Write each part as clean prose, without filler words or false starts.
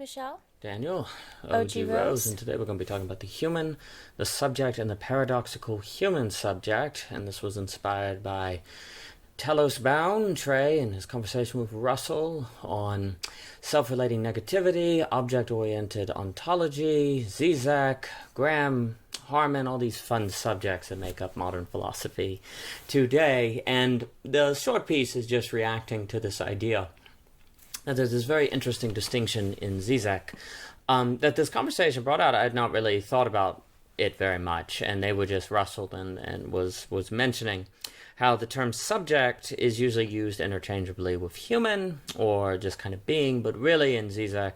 Michelle. Daniel. OG Rose. And today we're going to be talking about the human, the subject, and the paradoxical human subject. And this was inspired by Telosbound, Trey, in his conversation with Russell on self-relating negativity, object-oriented ontology, Žižek, Graham, Harman, all these fun subjects that make up modern philosophy today. And the short piece is just reacting to this idea. Now, there's this very interesting distinction in Žižek that this conversation brought out. I had not really thought about it very much, and they were just Russell and was mentioning how the term subject is usually used interchangeably with human or just kind of being, but really in Žižek,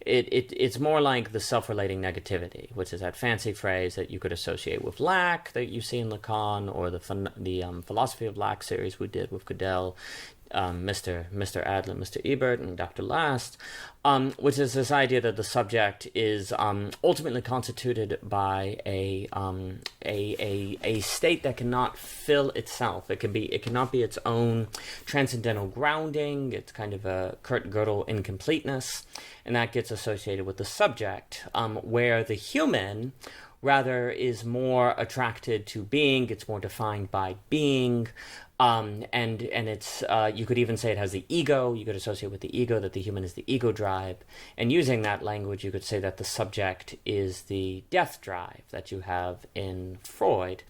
it's more like the self-relating negativity, which is that fancy phrase that you could associate with lack that you see in Lacan, or the Philosophy of Lack series we did with Goodell, Mr. Adler, Mr. Ebert, and Dr. Last, which is this idea that the subject is ultimately constituted by a state that cannot fill itself. It cannot be its own transcendental grounding. It's kind of a Kurt Gödel incompleteness, and that gets associated with the subject, where the human rather is more attracted to being. It's more defined by being. And it's you could even say it has the ego. You could associate with the ego that the human is the ego drive. And using that language, you could say that the subject is the death drive that you have in Freud,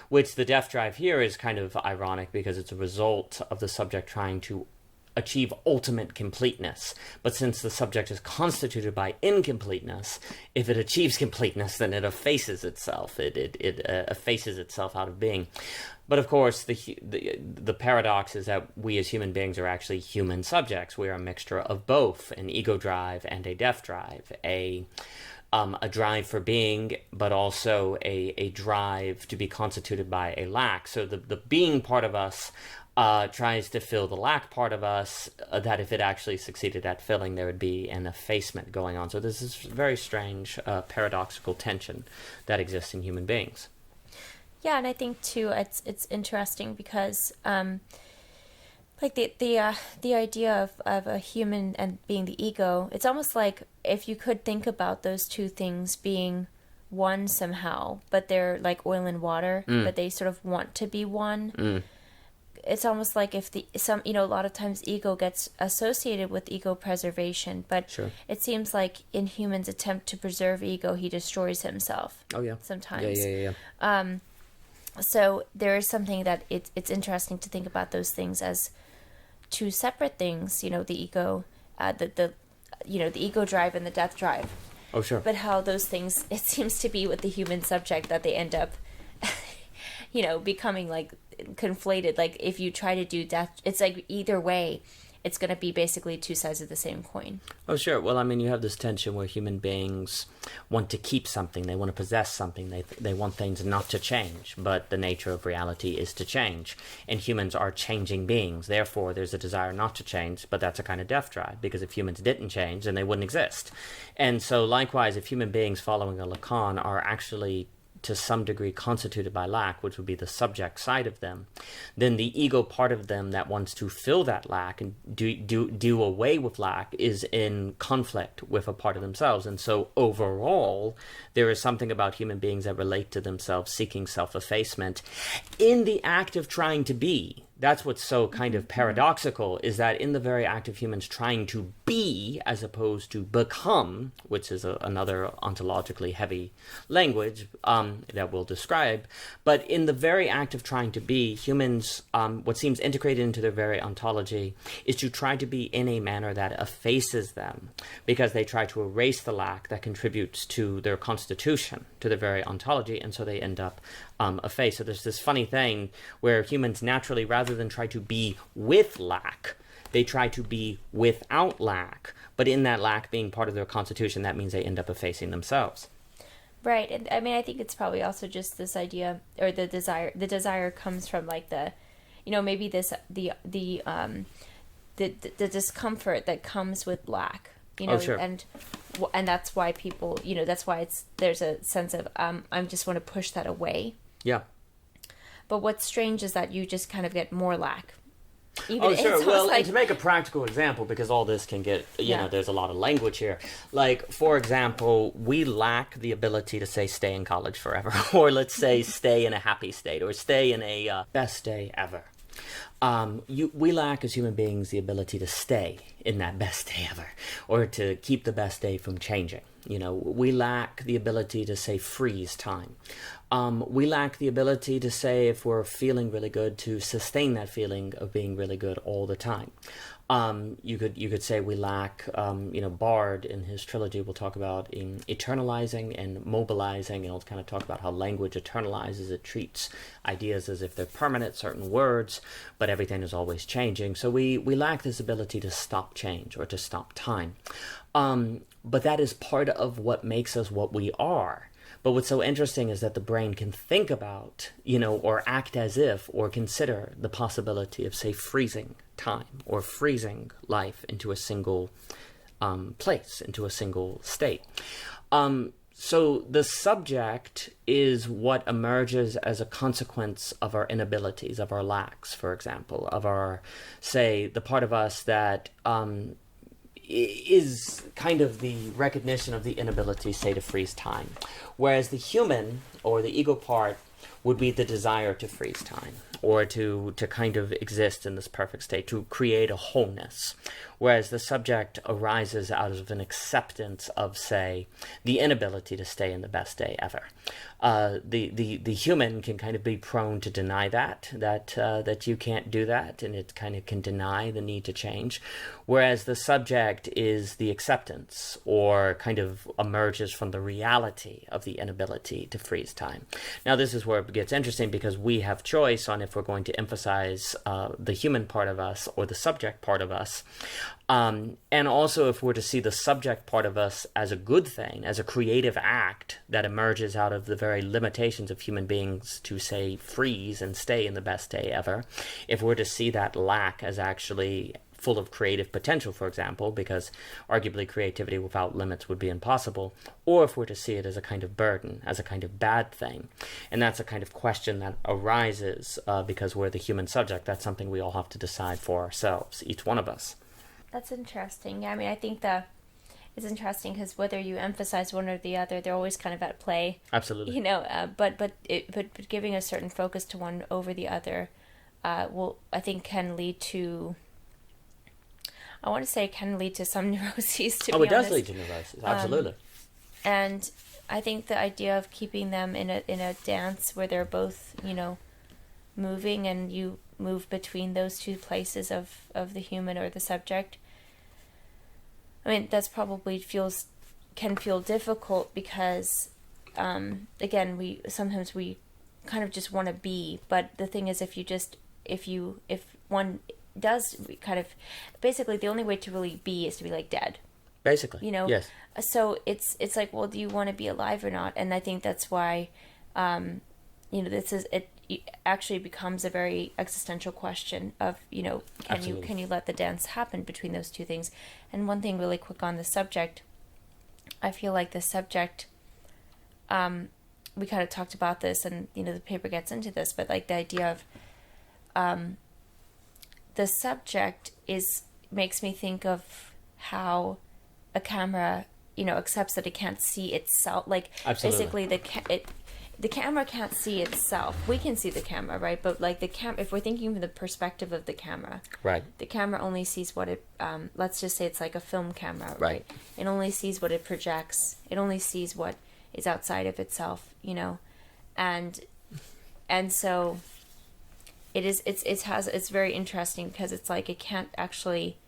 which the death drive here is kind of ironic because it's a result of the subject trying to achieve ultimate completeness. But since the subject is constituted by incompleteness, if it achieves completeness, then it effaces itself. It effaces itself out of being. But of course, the paradox is that we as human beings are actually human subjects. We are a mixture of both, an ego drive and a death drive, a drive for being, but also a drive to be constituted by a lack. So the being part of us tries to fill the lack part of us, that if it actually succeeded at filling, there would be an effacement going on. So there's this very strange paradoxical tension that exists in human beings. Yeah, and I think too, it's interesting because, like the idea of a human and being the ego, it's almost like if you could think about those two things being one somehow, but they're like oil and water, but they sort of want to be one. It's almost like if a lot of times ego gets associated with ego preservation, but Sure. It seems like in humans' attempt to preserve ego, he destroys himself. Oh yeah, sometimes. Yeah. So there is something that it's interesting to think about those things as two separate things. You know, the ego, the ego drive and the death drive. Oh sure. But how those things, it seems to be with the human subject that they end up, becoming like conflated. Like if you try to do death, it's like either way, it's going to be basically two sides of the same coin. Oh, sure. Well, I mean, you have this tension where human beings want to keep something. They want to possess something. They want things not to change. But the nature of reality is to change. And humans are changing beings. Therefore, there's a desire not to change. But that's a kind of death drive. Because if humans didn't change, then they wouldn't exist. And so, likewise, if human beings following a Lacan are actually to some degree constituted by lack, which would be the subject side of them, then the ego part of them that wants to fill that lack and do away with lack is in conflict with a part of themselves. And so overall, there is something about human beings that relate to themselves seeking self-effacement in the act of trying to be. That's what's so kind of paradoxical, is that in the very act of humans trying to be as opposed to become, which is another ontologically heavy language that we'll describe, but in the very act of trying to be, humans, what seems integrated into their very ontology is to try to be in a manner that effaces them, because they try to erase the lack that contributes to their constitution, to their very ontology, and so they end up effaced. So there's this funny thing where humans naturally, rather than try to be with lack, they try to be without lack. But in that lack being part of their constitution, that means they end up effacing themselves. Right. And I mean, I think it's probably also just this idea, or the desire. The desire comes from like maybe this the discomfort that comes with lack. Oh, sure. And that's why people, that's why there's a sense of I just want to push that away. Yeah. But what's strange is that you just kind of get more lack. Even Sure. it's Well, like, and to make a practical example, because all this can get, there's a lot of language here. Like, for example, we lack the ability to say stay in college forever, or let's say stay in a happy state, or stay in a best day ever. We lack as human beings the ability to stay in that best day ever, or to keep the best day from changing. We lack the ability to say freeze time. We lack the ability to say if we're feeling really good to sustain that feeling of being really good all the time. You could say we lack, Bard in his trilogy will talk about eternalizing and mobilizing, and he'll kind of talk about how language eternalizes. It treats ideas as if they're permanent, certain words, but everything is always changing. So we lack this ability to stop change or to stop time. But that is part of what makes us what we are. But what's so interesting is that the brain can think about, or act as if, or consider the possibility of, say, freezing time or freezing life into a single place, into a single state. So the subject is what emerges as a consequence of our inabilities, of our lacks, for example, of our, say, the part of us that is kind of the recognition of the inability, say, to freeze time. Whereas the human, or the ego part, would be the desire to freeze time, or to kind of exist in this perfect state, to create a wholeness. Whereas the subject arises out of an acceptance of, say, the inability to stay in the best day ever. The human can kind of be prone to deny that you can't do that, and it kind of can deny the need to change. Whereas the subject is the acceptance, or kind of emerges from the reality of the inability to freeze time. Now, this is where it gets interesting, because we have choice on if we're going to emphasize the human part of us or the subject part of us. And also if we're to see the subject part of us as a good thing, as a creative act that emerges out of the very limitations of human beings to, say, freeze and stay in the best day ever, if we're to see that lack as actually full of creative potential, for example, because arguably creativity without limits would be impossible, or if we're to see it as a kind of burden, as a kind of bad thing. And that's a kind of question that arises because we're the human subject. That's something we all have to decide for ourselves, each one of us. That's interesting. Yeah, I mean, I think that it's interesting because whether you emphasize one or the other, they're always kind of at play. Absolutely. But giving a certain focus to one over the other, I think can lead to. I want to say it can lead to some neuroses. To be honest, it does lead to neuroses. Absolutely. And I think the idea of keeping them in a dance where they're both, moving, and you move between those two places of the human or the subject. I mean, that's probably can feel difficult because, again, we sometimes kind of just want to be. But the thing is, if one does kind of, basically the only way to really be is to be like dead. Basically, yes. So it's like, well, do you want to be alive or not? And I think that's why, it actually becomes a very existential question of, can you let the dance happen between those two things? And one thing really quick on the subject, I feel like the subject, we kind of talked about this, and, the paper gets into this, but like the idea of, the subject makes me think of how a camera, accepts that it can't see itself. Like, absolutely. Basically the camera can't see itself. We can see the camera, right? But like if we're thinking from the perspective of the camera, right? The camera only sees what it. Let's just say it's like a film camera, right? It only sees what it projects. It only sees what is outside of itself, and so it's very interesting because it's like it can't actually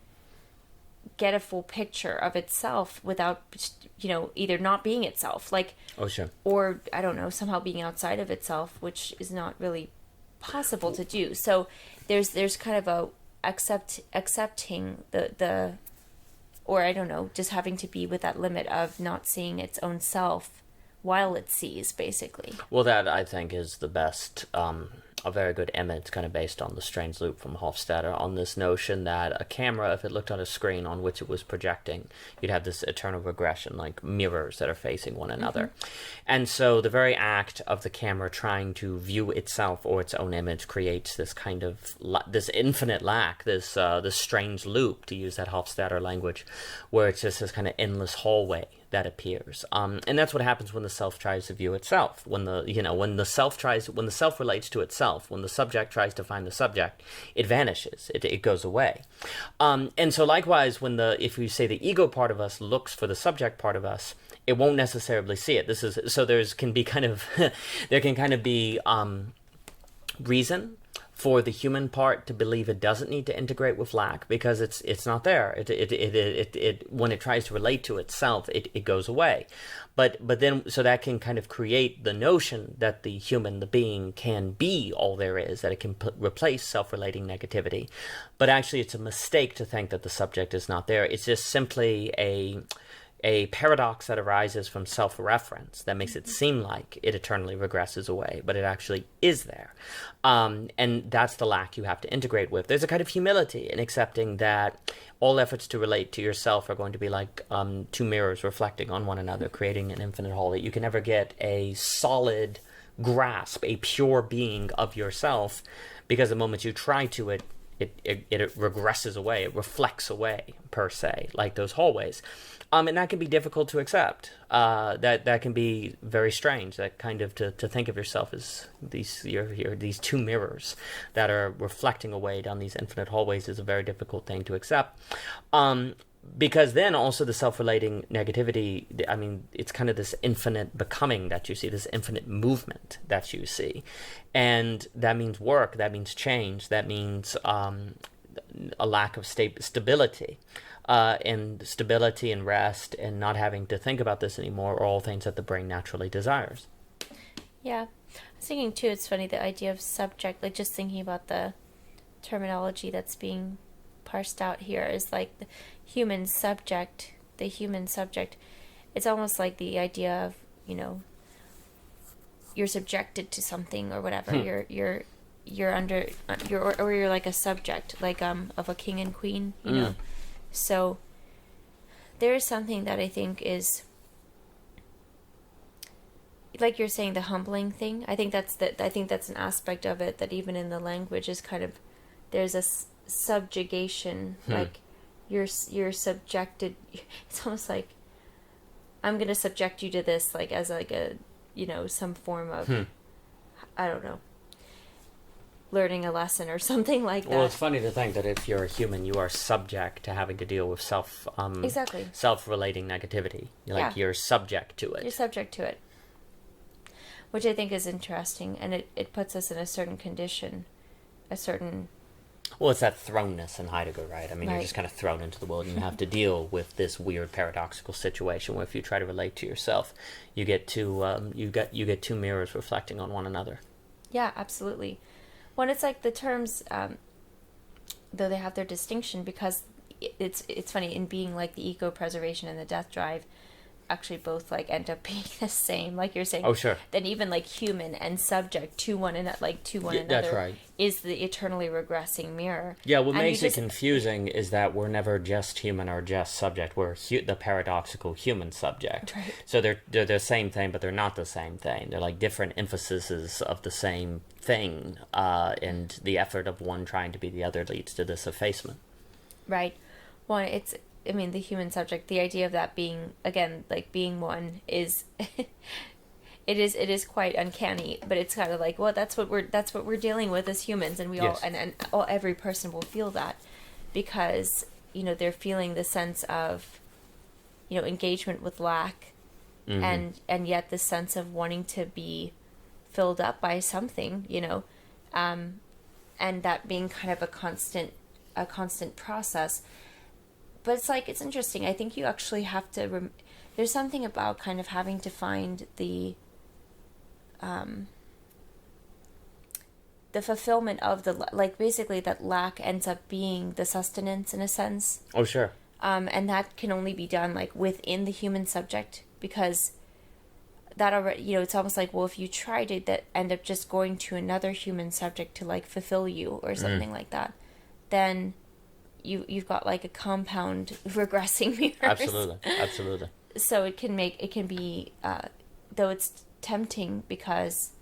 get a full picture of itself without, either not being itself, like, oh sure, or I don't know, somehow being outside of itself, which is not really possible to do. So there's kind of a accepting the or I don't know, just having to be with that limit of not seeing its own self while it sees, basically. Well, that I think is the best a very good image, kind of based on the strange loop from Hofstadter, on this notion that a camera, if it looked on a screen on which it was projecting, you'd have this eternal regression, like mirrors that are facing one another. And so the very act of the camera trying to view itself or its own image creates this kind of this infinite lack, this strange loop, to use that Hofstadter language, where it's just this kind of endless hallway that appears, and that's what happens when the self tries to view itself. When the self relates to itself, when the subject tries to find the subject, it vanishes. It goes away. And so likewise, if we say the ego part of us looks for the subject part of us, it won't necessarily see it. There can kind of be reason for the human part to believe it doesn't need to integrate with lack, because it's not there. It when it tries to relate to itself, it goes away. But then, so that can kind of create the notion that the human, the being, can be all there is, that it can replace self-relating negativity. But actually, it's a mistake to think that the subject is not there. It's just simply a paradox that arises from self-reference that makes it seem like it eternally regresses away, but it actually is there. And that's the lack you have to integrate with. There's a kind of humility in accepting that all efforts to relate to yourself are going to be like two mirrors reflecting on one another, creating an infinite whole, that you can never get a solid grasp, a pure being of yourself, because the moment you try to it regresses away, it reflects away, per se, like those hallways. And that can be difficult to accept. That can be very strange. That kind of to think of yourself as these two mirrors that are reflecting away down these infinite hallways is a very difficult thing to accept. Because then also the self-relating negativity, I mean, it's kind of this infinite becoming that you see, this infinite movement that you see. And that means work, that means change, that means a lack of stability. And stability and rest and not having to think about this anymore are all things that the brain naturally desires. Yeah. I was thinking, too, it's funny, the idea of subject, like just thinking about the terminology that's being parsed out here is like the human subject. It's almost like the idea of, you're subjected to something or whatever. You're under, or you're like a subject, like of a king and queen, you know. So there is something that I think is, like you're saying, the humbling thing. I think that's an aspect of it that even in the language is kind of, there's a subjugation, like you're subjected. It's almost like I'm going to subject you to this, like as like a, some form of, I don't know, learning a lesson or something like that. Well, it's funny to think that if you're a human, you are subject to having to deal with self-relating negativity. You're subject to it. You're subject to it. Which I think is interesting, and it puts us in a certain condition, Well, it's that thrownness in Heidegger, right? I mean, right. You're just kind of thrown into the world, and you have to deal with this weird paradoxical situation where if you try to relate to yourself, you get two mirrors reflecting on one another. Yeah, absolutely. Well, it's like the terms, though they have their distinction, because it's funny, in being like the ego preservation and the death drive, actually both like end up being the same, like you're saying. Oh, sure. Then even like human and subject to one another, that's right, is the eternally regressing mirror. Yeah, what makes it confusing is that we're never just human or just subject. We're the paradoxical human subject. Right. So they're the same thing, but they're not the same thing. They're like different emphases of the same thing, and the effort of one trying to be the other leads to this effacement. Right. Well, the human subject, the idea of that being, again, like being one is, it is quite uncanny, but it's kind of like, well, that's what we're dealing with as humans, and we yes. Every person will feel that, because, they're feeling the sense of, engagement with lack, and yet the sense of wanting to be filled up by something, and that being kind of a constant process. But it's interesting. I think you actually have to, there's something about kind of having to find the fulfillment of basically that lack ends up being the sustenance in a sense. Oh, sure. And that can only be done within the human subject, because that already, it's almost like, well, if you try to that end up just going to another human subject to like fulfill you or something like that, then you've got like a compound regressing mirrors. Absolutely. So it can be, though it's tempting because,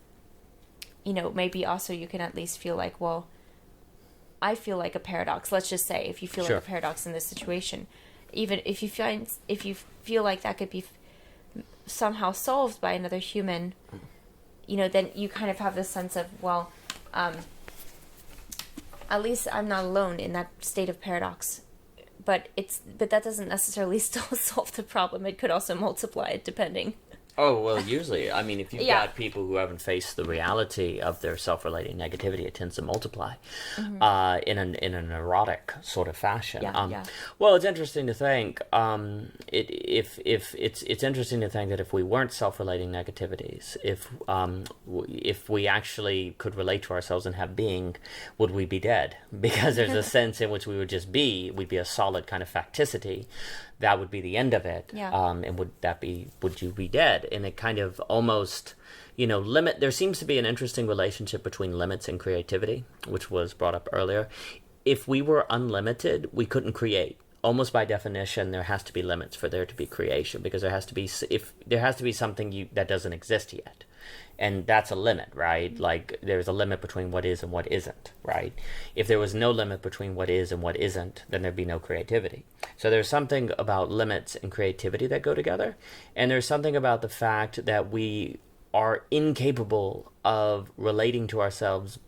maybe also you can at least feel like, well, I feel like a paradox. Let's just say if you feel like a paradox in this situation, even if you feel like that could be somehow solved by another human, then you kind of have this sense of, well, at least I'm not alone in that state of paradox. But that doesn't necessarily still solve the problem. It could also multiply it, depending. Oh, well, usually, I mean, if you've got people who haven't faced the reality of their self-relating negativity, it tends to multiply in a neurotic sort of fashion. Well, it's interesting to think, it's interesting to think that if we weren't self-relating negativities, if we actually could relate to ourselves and have being, would we be dead? Because there's a sense in which we would just be, we'd be a solid kind of facticity. That would be the end of it. And would you be dead? And it kind of almost, there seems to be an interesting relationship between limits and creativity, which was brought up earlier. If we were unlimited, we couldn't create. Almost by definition, there has to be limits for there to be creation, because there has to be something that doesn't exist yet. And that's a limit, right? Like, there's a limit between what is and what isn't, right? If there was no limit between what is and what isn't, then there'd be no creativity. So there's something about limits and creativity that go together. And there's something about the fact that we are incapable of relating to ourselves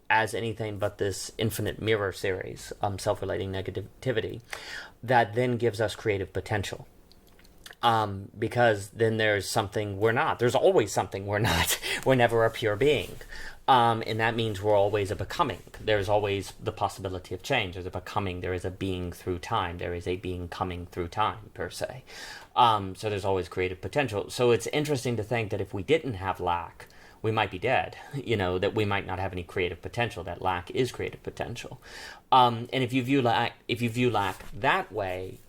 as anything but this infinite mirror series, self-relating negativity, that then gives us creative potential. Because then there's something we're not. There's always something we're not. We're never a pure being. And that means we're always a becoming. There's always the possibility of change. There's a becoming. There is a being through time. There is a being coming through time, per se. So there's always creative potential. So it's interesting to think that if we didn't have lack, we might be dead, that we might not have any creative potential, that lack is creative potential. And if you view lack that way,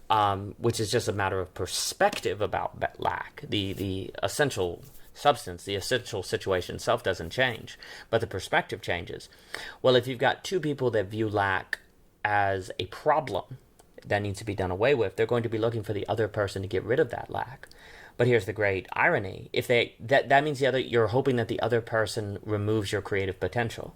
which is just a matter of perspective about lack, the essential substance, the essential situation itself doesn't change, but the perspective changes. Well, if you've got two people that view lack as a problem that needs to be done away with, they're going to be looking for the other person to get rid of that lack. But here's the great irony. If that means you're hoping that the other person removes your creative potential.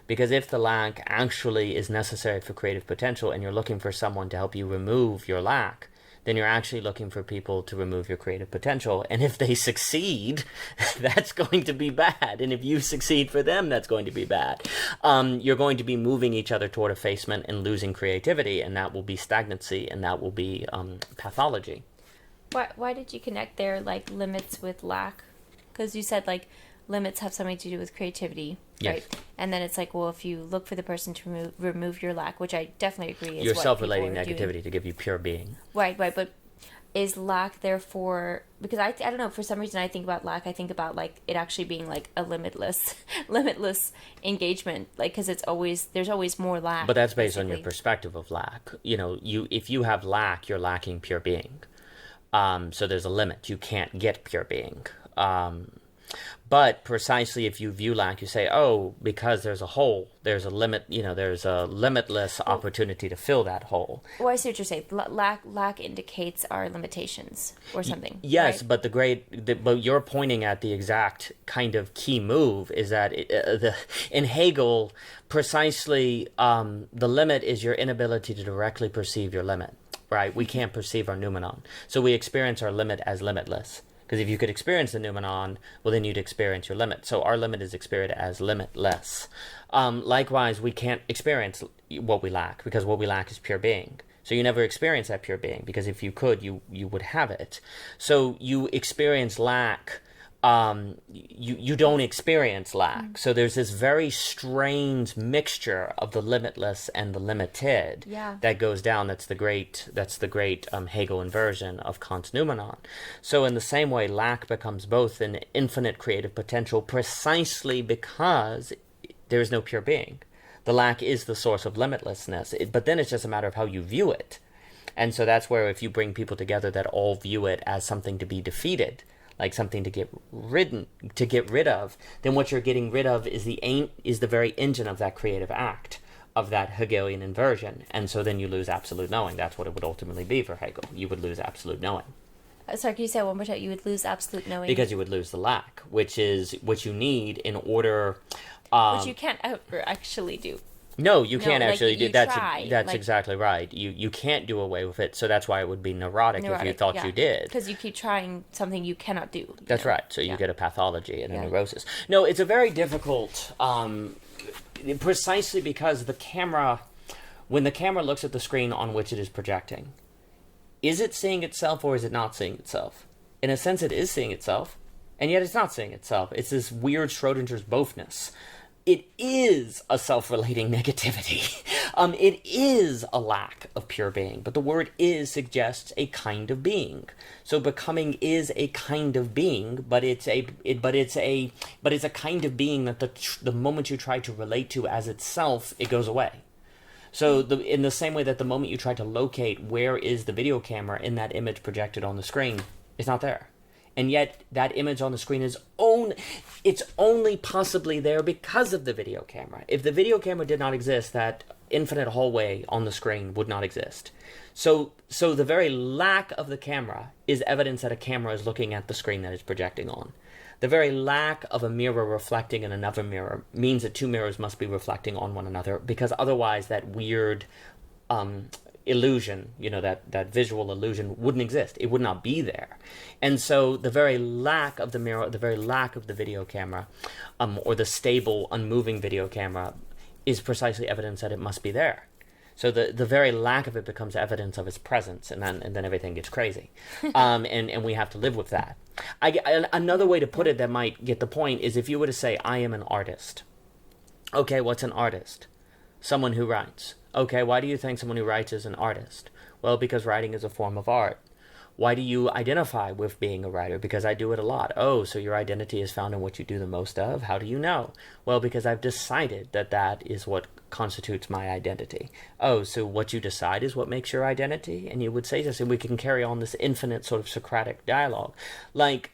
Because if the lack actually is necessary for creative potential and you're looking for someone to help you remove your lack, then you're actually looking for people to remove your creative potential. And if they succeed, that's going to be bad. And if you succeed for them, that's going to be bad. You're going to be moving each other toward effacement and losing creativity, and that will be stagnancy, and that will be pathology. Why did you connect there, like, limits with lack? Because you said, like, limits have something to do with creativity, right? Yes. And then it's like, well, if you look for the person to remove your lack, which I definitely agree is your what self-relating people are negativity doing. to give you pure being. Right, but is lack therefore, because I don't know, for some reason I think about lack, I think about, like, it actually being like a limitless engagement, like, because there's always more lack. But that's based on your perspective of lack. If you have lack, you're lacking pure being. So there's a limit. You can't get pure being. But precisely if you view lack, you say, oh, because there's a hole, there's a limit, there's a limitless opportunity to fill that hole. Well, I see what you're saying. Lack indicates our limitations or something. Yes, right? but you're pointing at the exact kind of key move is that in Hegel, precisely the limit is your inability to directly perceive your limit, right? We can't perceive our noumenon. So we experience our limit as limitless. Because if you could experience the noumenon, well, then you'd experience your limit. So our limit is experienced as limitless. Likewise, we can't experience what we lack, because what we lack is pure being. So you never experience that pure being, because if you could, you would have it. So you experience lack. You don't experience lack. So there's this very strange mixture of the limitless and the limited that goes down. That's the great Hegel inversion of Kant's noumenon. So in the same way, lack becomes both an infinite creative potential precisely because there is no pure being. The lack is the source of limitlessness, but then it's just a matter of how you view it. And so that's where if you bring people together that all view it as something to be defeated, like something to get rid of, then what you're getting rid of is the very engine of that creative act, of that Hegelian inversion. And so then you lose absolute knowing. That's what it would ultimately be for Hegel. You would lose absolute knowing. Sorry, can you say it one more time? You would lose absolute knowing. Because you would lose the lack, which is what you need in order... which you can't ever actually do. No, you can't actually do. That's like, exactly right. You can't do away with it. So that's why it would be neurotic if you thought you did. Because you keep trying something you cannot do. That's right. So you get a pathology and a neurosis. No, it's a very difficult... precisely because when the camera looks at the screen on which it is projecting, is it seeing itself or is it not seeing itself? In a sense, it is seeing itself, and yet it's not seeing itself. It's this weird Schrodinger's bofness. It is a self-relating negativity. It is a lack of pure being, but the word "is" suggests a kind of being. So becoming is a kind of being, but it's a kind of being that the moment you try to relate to as itself, it goes away. So in the same way that the moment you try to locate where is the video camera in that image projected on the screen, it's not there. And yet that image on the screen it's only possibly there because of the video camera. If the video camera did not exist, that infinite hallway on the screen would not exist. So the very lack of the camera is evidence that a camera is looking at the screen that it's projecting on. The very lack of a mirror reflecting in another mirror means that two mirrors must be reflecting on one another, because otherwise that weird illusion, that visual illusion wouldn't exist. It would not be there. And so the very lack of the mirror, the very lack of the video camera, or the stable, unmoving video camera, is precisely evidence that it must be there. So the very lack of it becomes evidence of its presence, and then everything gets crazy. And we have to live with that. Another way to put it that might get the point is if you were to say, I am an artist. Okay, what's an artist? Someone who writes. Okay, why do you think someone who writes is an artist? Well, because writing is a form of art. Why do you identify with being a writer? Because I do it a lot. Oh, so your identity is found in what you do the most of? How do you know? Well, because I've decided that is what constitutes my identity. Oh, so what you decide is what makes your identity? And you would say this, and we can carry on this infinite sort of Socratic dialogue. Like,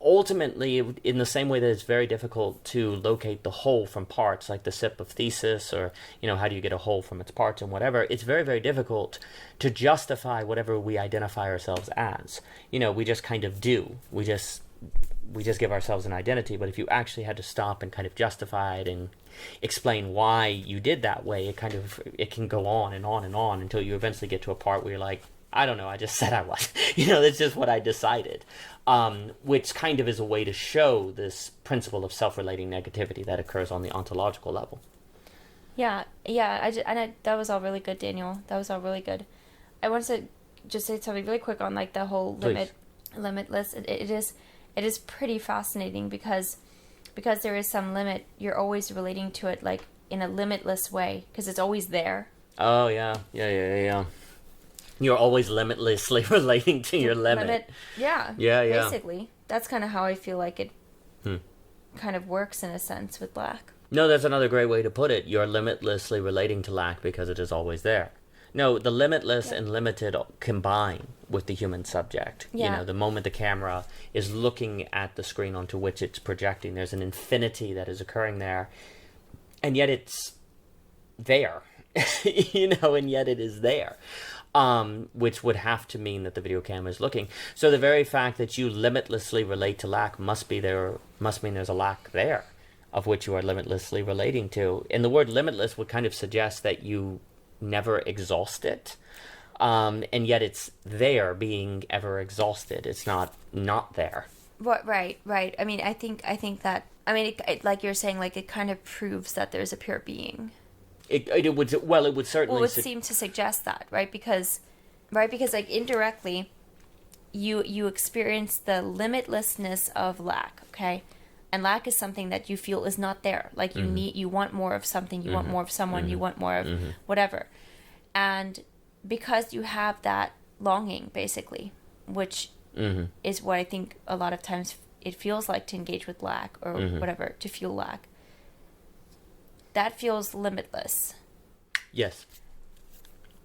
ultimately, in the same way that it's very difficult to locate the whole from parts, like the sip of thesis, or, how do you get a whole from its parts and whatever, it's very, very difficult to justify whatever we identify ourselves as. We just kind of do. We just give ourselves an identity, but if you actually had to stop and kind of justify it and explain why you did that way, it can go on and on and on until you eventually get to a part where you're like, I don't know, I just said I was. That's just what I decided. Which kind of is a way to show this principle of self-relating negativity that occurs on the ontological level. Yeah. That was all really good, Daniel. That was all really good. I wanted to just say something really quick on like the whole limitless. It is pretty fascinating because there is some limit. You're always relating to it like in a limitless way because it's always there. Oh yeah. You're always limitlessly relating to your limit. Yeah. Basically, that's kind of how I feel like it kind of works in a sense with lack. No, that's another great way to put it. You're limitlessly relating to lack because it is always there. No, the limitless and limited combine with the human subject. Yeah. The moment the camera is looking at the screen onto which it's projecting, there's an infinity that is occurring there, and yet it's there. And yet it is there. Which would have to mean that the video camera is looking. So the very fact that you limitlessly relate to lack must mean there's a lack there, of which you are limitlessly relating to. And the word limitless would kind of suggest that you never exhaust it, and yet it's there, being ever exhausted. It's not there. What? Right. I mean, I think that. I mean, it, like you're saying, like it kind of proves that there's a pure being. It would certainly... Well, it would seem to suggest that, right? Because like indirectly, you experience the limitlessness of lack, okay? And lack is something that you feel is not there. Like you want more of something, you want more of someone, you want more of whatever. And because you have that longing, basically, which is what I think a lot of times it feels like to engage with lack or whatever, to feel lack. That feels limitless. Yes.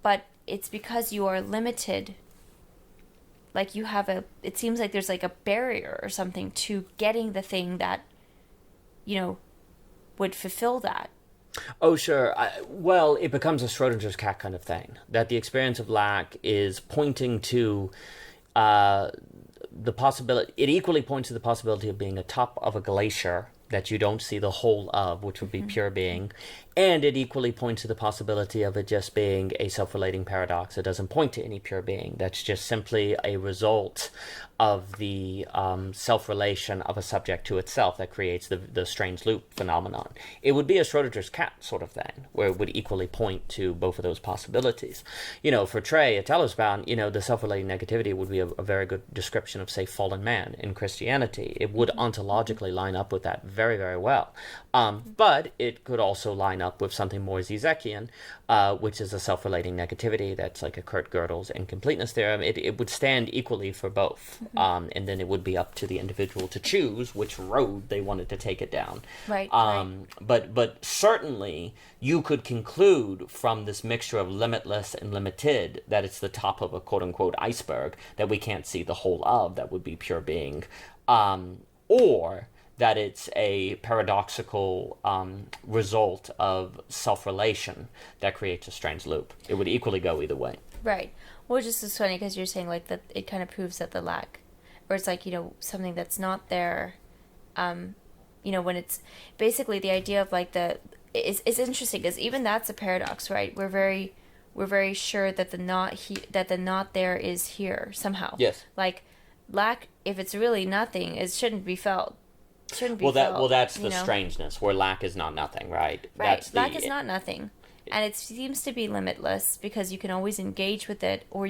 But it's because you are limited like you have it seems like there's like a barrier or something to getting the thing that, would fulfill that. Oh, sure. Well, it becomes a Schrodinger's cat kind of thing. That the experience of lack is pointing to the possibility. It equally points to the possibility of being atop of a glacier that you don't see the whole of, which would be pure being. And it equally points to the possibility of it just being a self-relating paradox. It doesn't point to any pure being. That's just simply a result of the self-relation of a subject to itself that creates the strange loop phenomenon. It would be a Schrodinger's cat sort of thing, where it would equally point to both of those possibilities. For Trey, at Telosbound, the self-relating negativity would be a very good description of, say, fallen man in Christianity. It would ontologically line up with that very, very well. But it could also line up with something more Žižekian, which is a self-relating negativity that's like a Kurt Gödel's incompleteness theorem. It would stand equally for both. And then it would be up to the individual to choose which road they wanted to take it down. Right. But certainly you could conclude from this mixture of limitless and limited that it's the top of a quote-unquote iceberg that we can't see the whole of, that would be pure being. Or that it's a paradoxical result of self-relation that creates a strange loop. It would equally go either way. Right. Well, just is funny because you're saying like that it kind of proves that the lack, or it's like, something that's not there, when it's basically the idea of like it's interesting because even that's a paradox, right? We're very sure that the not there is here somehow. Yes. Like lack, if it's really nothing, it shouldn't be felt. That's the strangeness, where lack is not nothing, right? Right. Lack is not nothing. And it seems to be limitless because you can always engage with it, or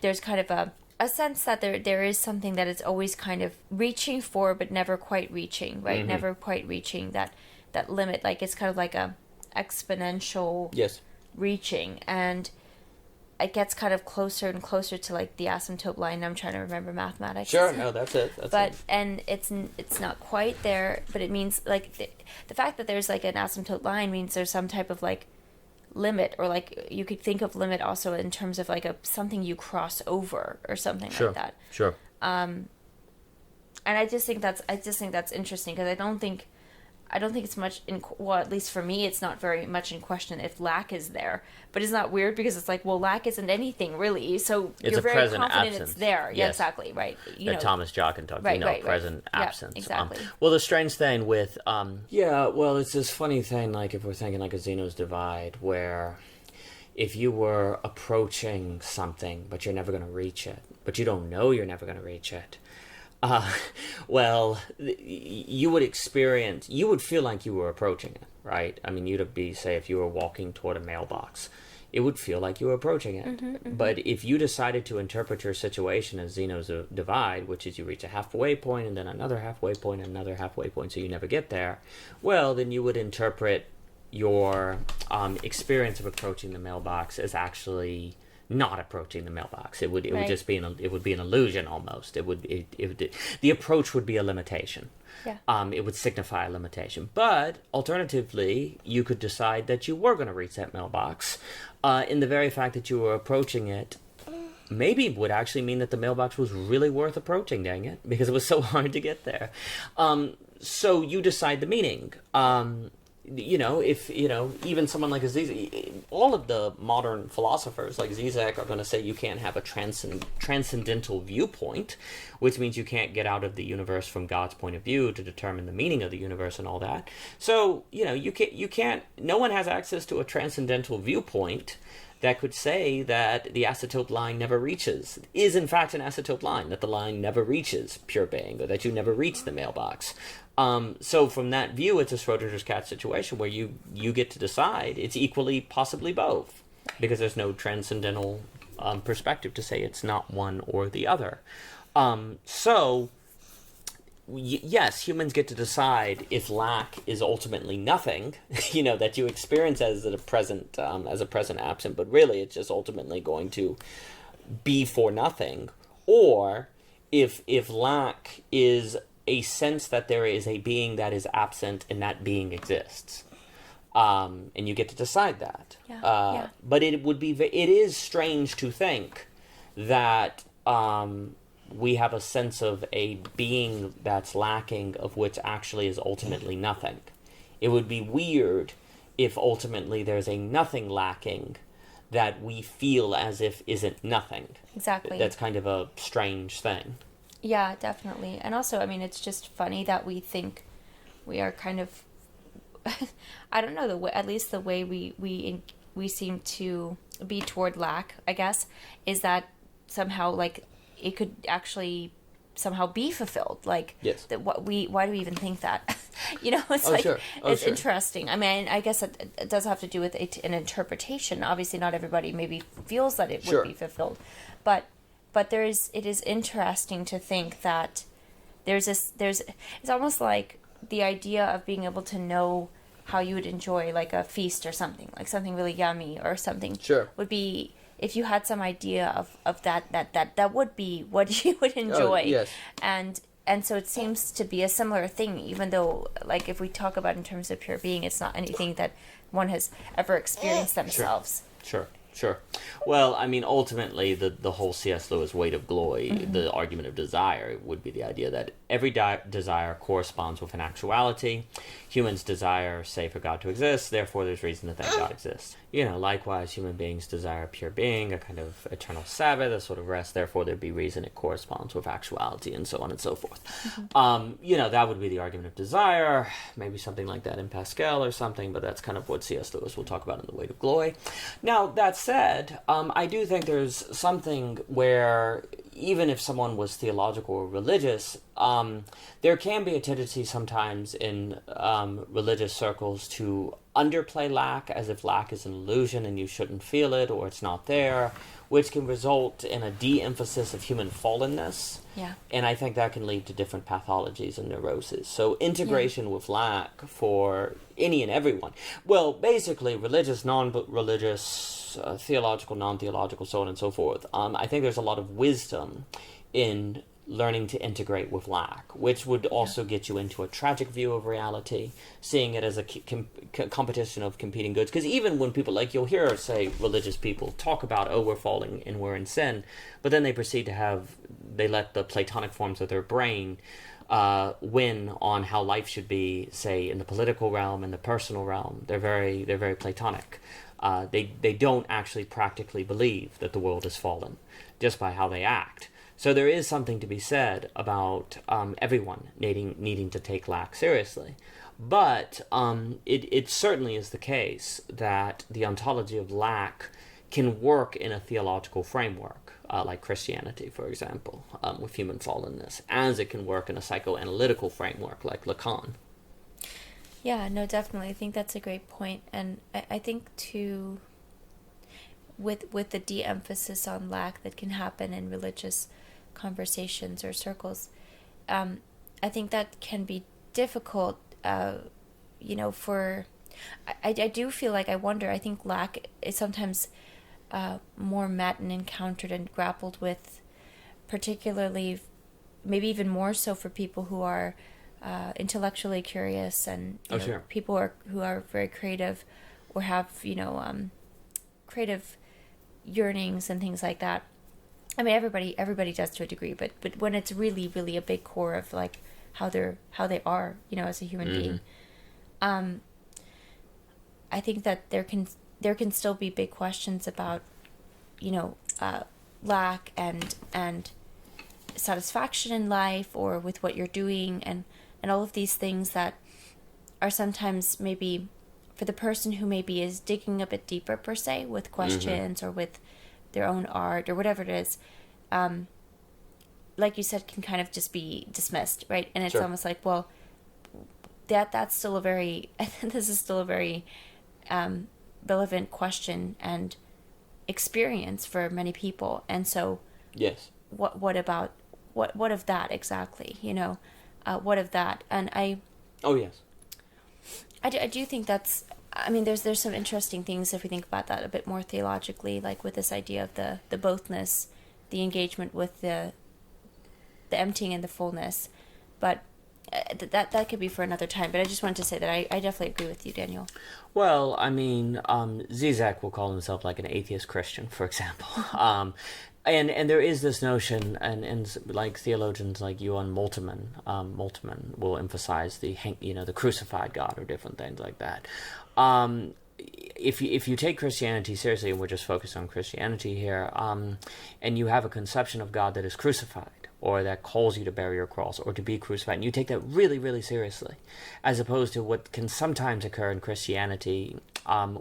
there's kind of a sense that there is something that it's always kind of reaching for, but never quite reaching, right? Mm-hmm. Never quite reaching that limit. Like it's kind of like a exponential reaching. And it gets kind of closer and closer to like the asymptote line. I'm trying to remember mathematics. Sure, no, that's it. And it's not quite there, but it means like the fact that there's like an asymptote line means there's some type of like limit, or like you could think of limit also in terms of like a something you cross over or something like that. Sure. And I just think that's interesting because I don't think it's much at least for me, it's not very much in question if lack is there. But isn't that weird? Because it's like, well, lack isn't anything really, so it's you're very confident absence. It's there. Yes. Yeah, exactly, right. Thomas Jockin talked, present absence. Yeah, exactly. Well, the strange thing with, it's this funny thing, like if we're thinking like a Zeno's divide, where if you were approaching something, but you're never going to reach it, but you don't know you're never going to reach it, you would feel like you were approaching it, right? I mean, you'd be, say, if you were walking toward a mailbox, it would feel like you were approaching it. Mm-hmm, mm-hmm. But if you decided to interpret your situation as Zeno's divide, which is you reach a halfway point and then another halfway point and another halfway point, so you never get there, well, then you would interpret your experience of approaching the mailbox as actually not approaching the mailbox. It would just be an illusion almost. The approach would be a limitation. Yeah. It would signify a limitation. But alternatively, you could decide that you were going to reach that mailbox. In the very fact that you were approaching it, maybe would actually mean that the mailbox was really worth approaching, dang it, because it was so hard to get there. So you decide the meaning. If even someone like Žižek, all of the modern philosophers like Žižek are going to say you can't have a transcendental viewpoint, which means you can't get out of the universe from God's point of view to determine the meaning of the universe and all that. So you can't. No one has access to a transcendental viewpoint that could say that the asymptote line never reaches, is in fact an asymptote line, that the line never reaches pure being, or that you never reach the mailbox. So from that view, it's a Schrodinger's cat situation where you get to decide. It's equally possibly both, because there's no transcendental perspective to say it's not one or the other. Yes, humans get to decide if lack is ultimately nothing, that you experience as a present absent, but really it's just ultimately going to be for nothing, or if lack is a sense that there is a being that is absent and that being exists. And you get to decide that. But it is strange to think that we have a sense of a being that's lacking, of which actually is ultimately nothing. It would be weird if ultimately there's a nothing lacking that we feel as if isn't nothing. Exactly. That's kind of a strange thing. Yeah, definitely. And also, I mean, it's just funny that we think we are kind of, I don't know, the way, at least the way we seem to be toward lack, I guess, is that somehow, like, it could actually somehow be fulfilled. Like, yes. Why do we even think that? It's it's interesting. I mean, I guess it does have to do with an interpretation. Obviously, not everybody maybe feels that it would be fulfilled, but it is interesting to think that it's almost like the idea of being able to know how you would enjoy like a feast or something, like something really yummy or something would be, if you had some idea of that would be what you would enjoy. Yes. And so it seems to be a similar thing, even though, like, if we talk about in terms of pure being, it's not anything that one has ever experienced themselves. Sure. Well, I mean, ultimately, the whole C.S. Lewis weight of glory, the argument of desire, would be the idea that every desire corresponds with an actuality. Humans desire, say, for God to exist, therefore there's reason to think God exists. Likewise, human beings desire pure being, a kind of eternal Sabbath, a sort of rest, therefore there'd be reason it corresponds with actuality, and so on and so forth. That would be the argument of desire, maybe something like that in Pascal or something, but that's kind of what C.S. Lewis will talk about in The Weight of Glory. Now, that said, I do think there's something where, even if someone was theological or religious, there can be a tendency sometimes in religious circles to underplay lack, as if lack is an illusion and you shouldn't feel it or it's not there, which can result in a de-emphasis of human fallenness. Yeah. And I think that can lead to different pathologies and neuroses. So integration with lack for any and everyone. Well, basically, religious, non-religious, theological, non-theological, so on and so forth. I think there's a lot of wisdom in learning to integrate with lack, which would also get you into a tragic view of reality, seeing it as a competition of competing goods. Because even when people, like, you'll hear, say, religious people talk about, we're falling and we're in sin, but then they proceed to they let the Platonic forms of their brain win on how life should be, say, in the political realm and the personal realm. They're very Platonic. They don't actually practically believe that the world has fallen, just by how they act. So there is something to be said about everyone needing to take lack seriously. But it certainly is the case that the ontology of lack can work in a theological framework, like Christianity, for example, with human fallenness, as it can work in a psychoanalytical framework like Lacan. Yeah, no, definitely. I think that's a great point. And I think, too, with the de-emphasis on lack that can happen in religious conversations or circles, I think that can be difficult, for... I do feel like, I think lack is sometimes more met and encountered and grappled with, particularly, maybe even more so for people who are intellectually curious and people who are very creative or have, creative yearnings and things like that. I mean, everybody does to a degree, but when it's really, really a big core of like how they are, as a human being, I think that there can still be big questions about, lack and satisfaction in life or with what you're doing and all of these things that are sometimes maybe for the person who maybe is digging a bit deeper per se with questions or with their own art or whatever it is, like you said, can kind of just be dismissed, right? And it's almost like, well, that's still a very, this is still a very relevant question and experience for many people. And so, yes, what of that exactly? What of that? And I do think that's, I mean, there's some interesting things if we think about that a bit more theologically, like with this idea of the bothness, the engagement with the emptying and the fullness. But that could be for another time. But I just wanted to say that I definitely agree with you, Daniel. Well, I mean, Žižek will call himself like an atheist Christian, for example. And there is this notion, and like theologians like Johann Moltmann will emphasize the crucified God or different things like that. If you take Christianity seriously, and we're just focused on Christianity here, and you have a conception of God that is crucified, or that calls you to bear your cross, or to be crucified, and you take that really, really seriously, as opposed to what can sometimes occur in Christianity,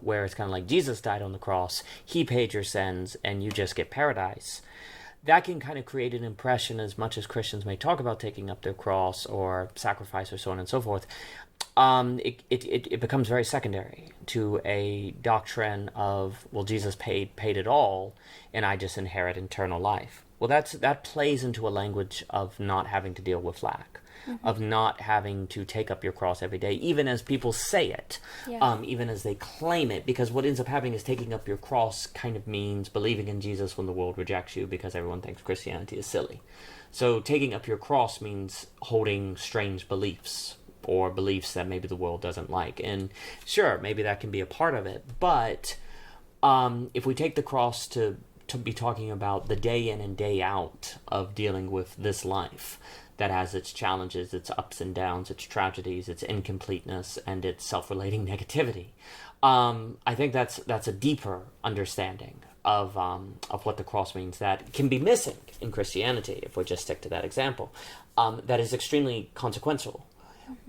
where it's kind of like Jesus died on the cross, he paid your sins, and you just get paradise. That can kind of create an impression, as much as Christians may talk about taking up their cross or sacrifice or so on and so forth. It becomes very secondary to a doctrine of, well, Jesus paid it all, and I just inherit eternal life. Well, that plays into a language of not having to deal with lack, of not having to take up your cross every day, even as people say it, even as they claim it, because what ends up happening is taking up your cross kind of means believing in Jesus when the world rejects you, because everyone thinks Christianity is silly. So taking up your cross means holding strange beliefs, or beliefs that maybe the world doesn't like. And sure, maybe that can be a part of it, but if we take the cross to be talking about the day in and day out of dealing with this life that has its challenges, its ups and downs, its tragedies, its incompleteness, and its self-relating negativity, I think that's a deeper understanding of what the cross means that can be missing in Christianity, if we just stick to that example, that is extremely consequential.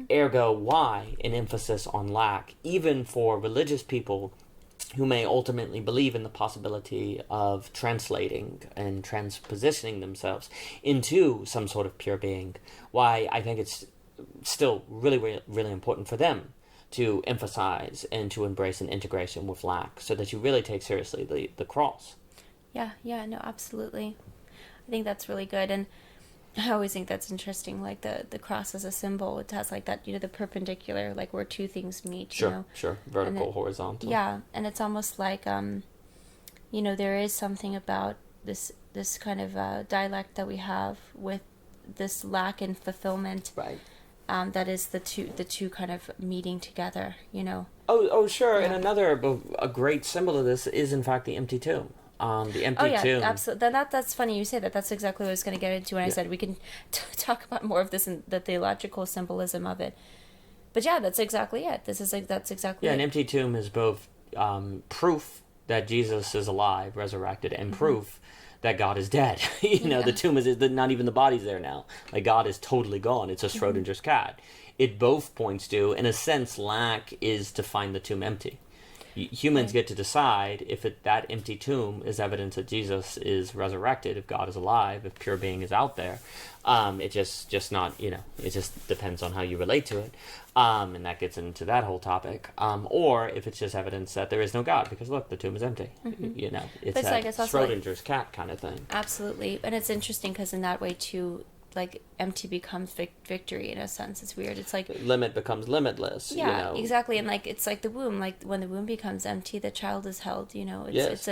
Ergo, why an emphasis on lack, even for religious people who may ultimately believe in the possibility of translating and transpositioning themselves into some sort of pure being. Why I think it's still really, really important for them to emphasize and to embrace an integration with lack, so that you really take seriously the cross. Yeah, no, absolutely. I think that's really good. And I always think that's interesting, like the cross as a symbol. It has like that, the perpendicular, like where two things meet. Sure. Vertical, horizontal. Yeah, and it's almost like, there is something about this kind of dialect that we have with this lack and fulfillment. Right. That is the two kind of meeting together. Oh, sure. Yeah. And another a great symbol of this is in fact the empty tomb. The empty tomb. Absolutely. That's funny you say that. That's exactly what I was going to get into when I said we can talk about more of this and the theological symbolism of it. But yeah, that's exactly it. That's exactly it. An empty tomb is both proof that Jesus is alive, resurrected, and proof that God is dead. The tomb is not even the body's there now. Like, God is totally gone. It's a Schrodinger's cat. It both points to, in a sense, lack is to find the tomb empty. Humans get to decide if that empty tomb is evidence that Jesus is resurrected, if God is alive, if pure being is out there. It just not, it just depends on how you relate to it. And that gets into that whole topic. Or if it's just evidence that there is no God, because look, the tomb is empty. It's that Schrodinger's cat kind of thing. Absolutely. And it's interesting because in that way too, like, empty becomes victory in a sense. It's weird. It's like limit becomes limitless. Yeah, exactly. And like, it's like the womb. Like, when the womb becomes empty, the child is held. It's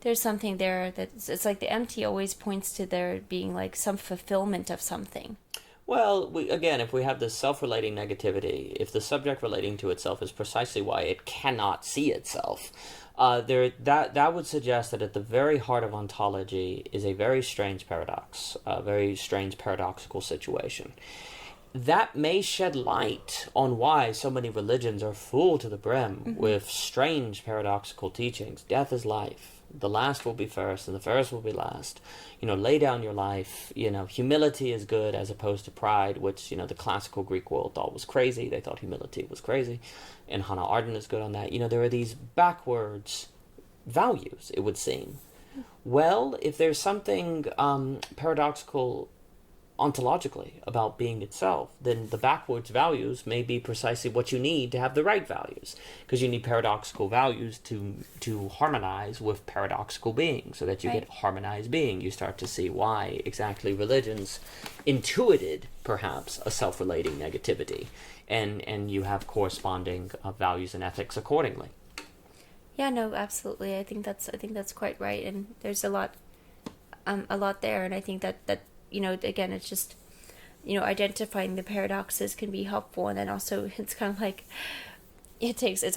there's something there it's like the empty always points to there being like some fulfillment of something. Well, if we have this self-relating negativity, if the subject relating to itself is precisely why it cannot see itself, that would suggest that at the very heart of ontology is a very strange paradox, a very strange paradoxical situation. That may shed light on why so many religions are full to the brim with strange paradoxical teachings. Death is life. The last will be first, and the first will be last. Lay down your life. Humility is good as opposed to pride, which, the classical Greek world thought was crazy. They thought humility was crazy. And Hannah Arendt is good on that. There are these backwards values, it would seem. Well, if there's something paradoxical ontologically about being itself, then the backwards values may be precisely what you need to have the right values, because you need paradoxical values to harmonize with paradoxical being, so that you get harmonized being. You start to see why exactly religions intuited perhaps a self-relating negativity, and you have corresponding values and ethics accordingly. Yeah, no, absolutely. I think that's quite right, and there's a lot there, and I think that again, it's just, identifying the paradoxes can be helpful, and then also it's kind of like it takes a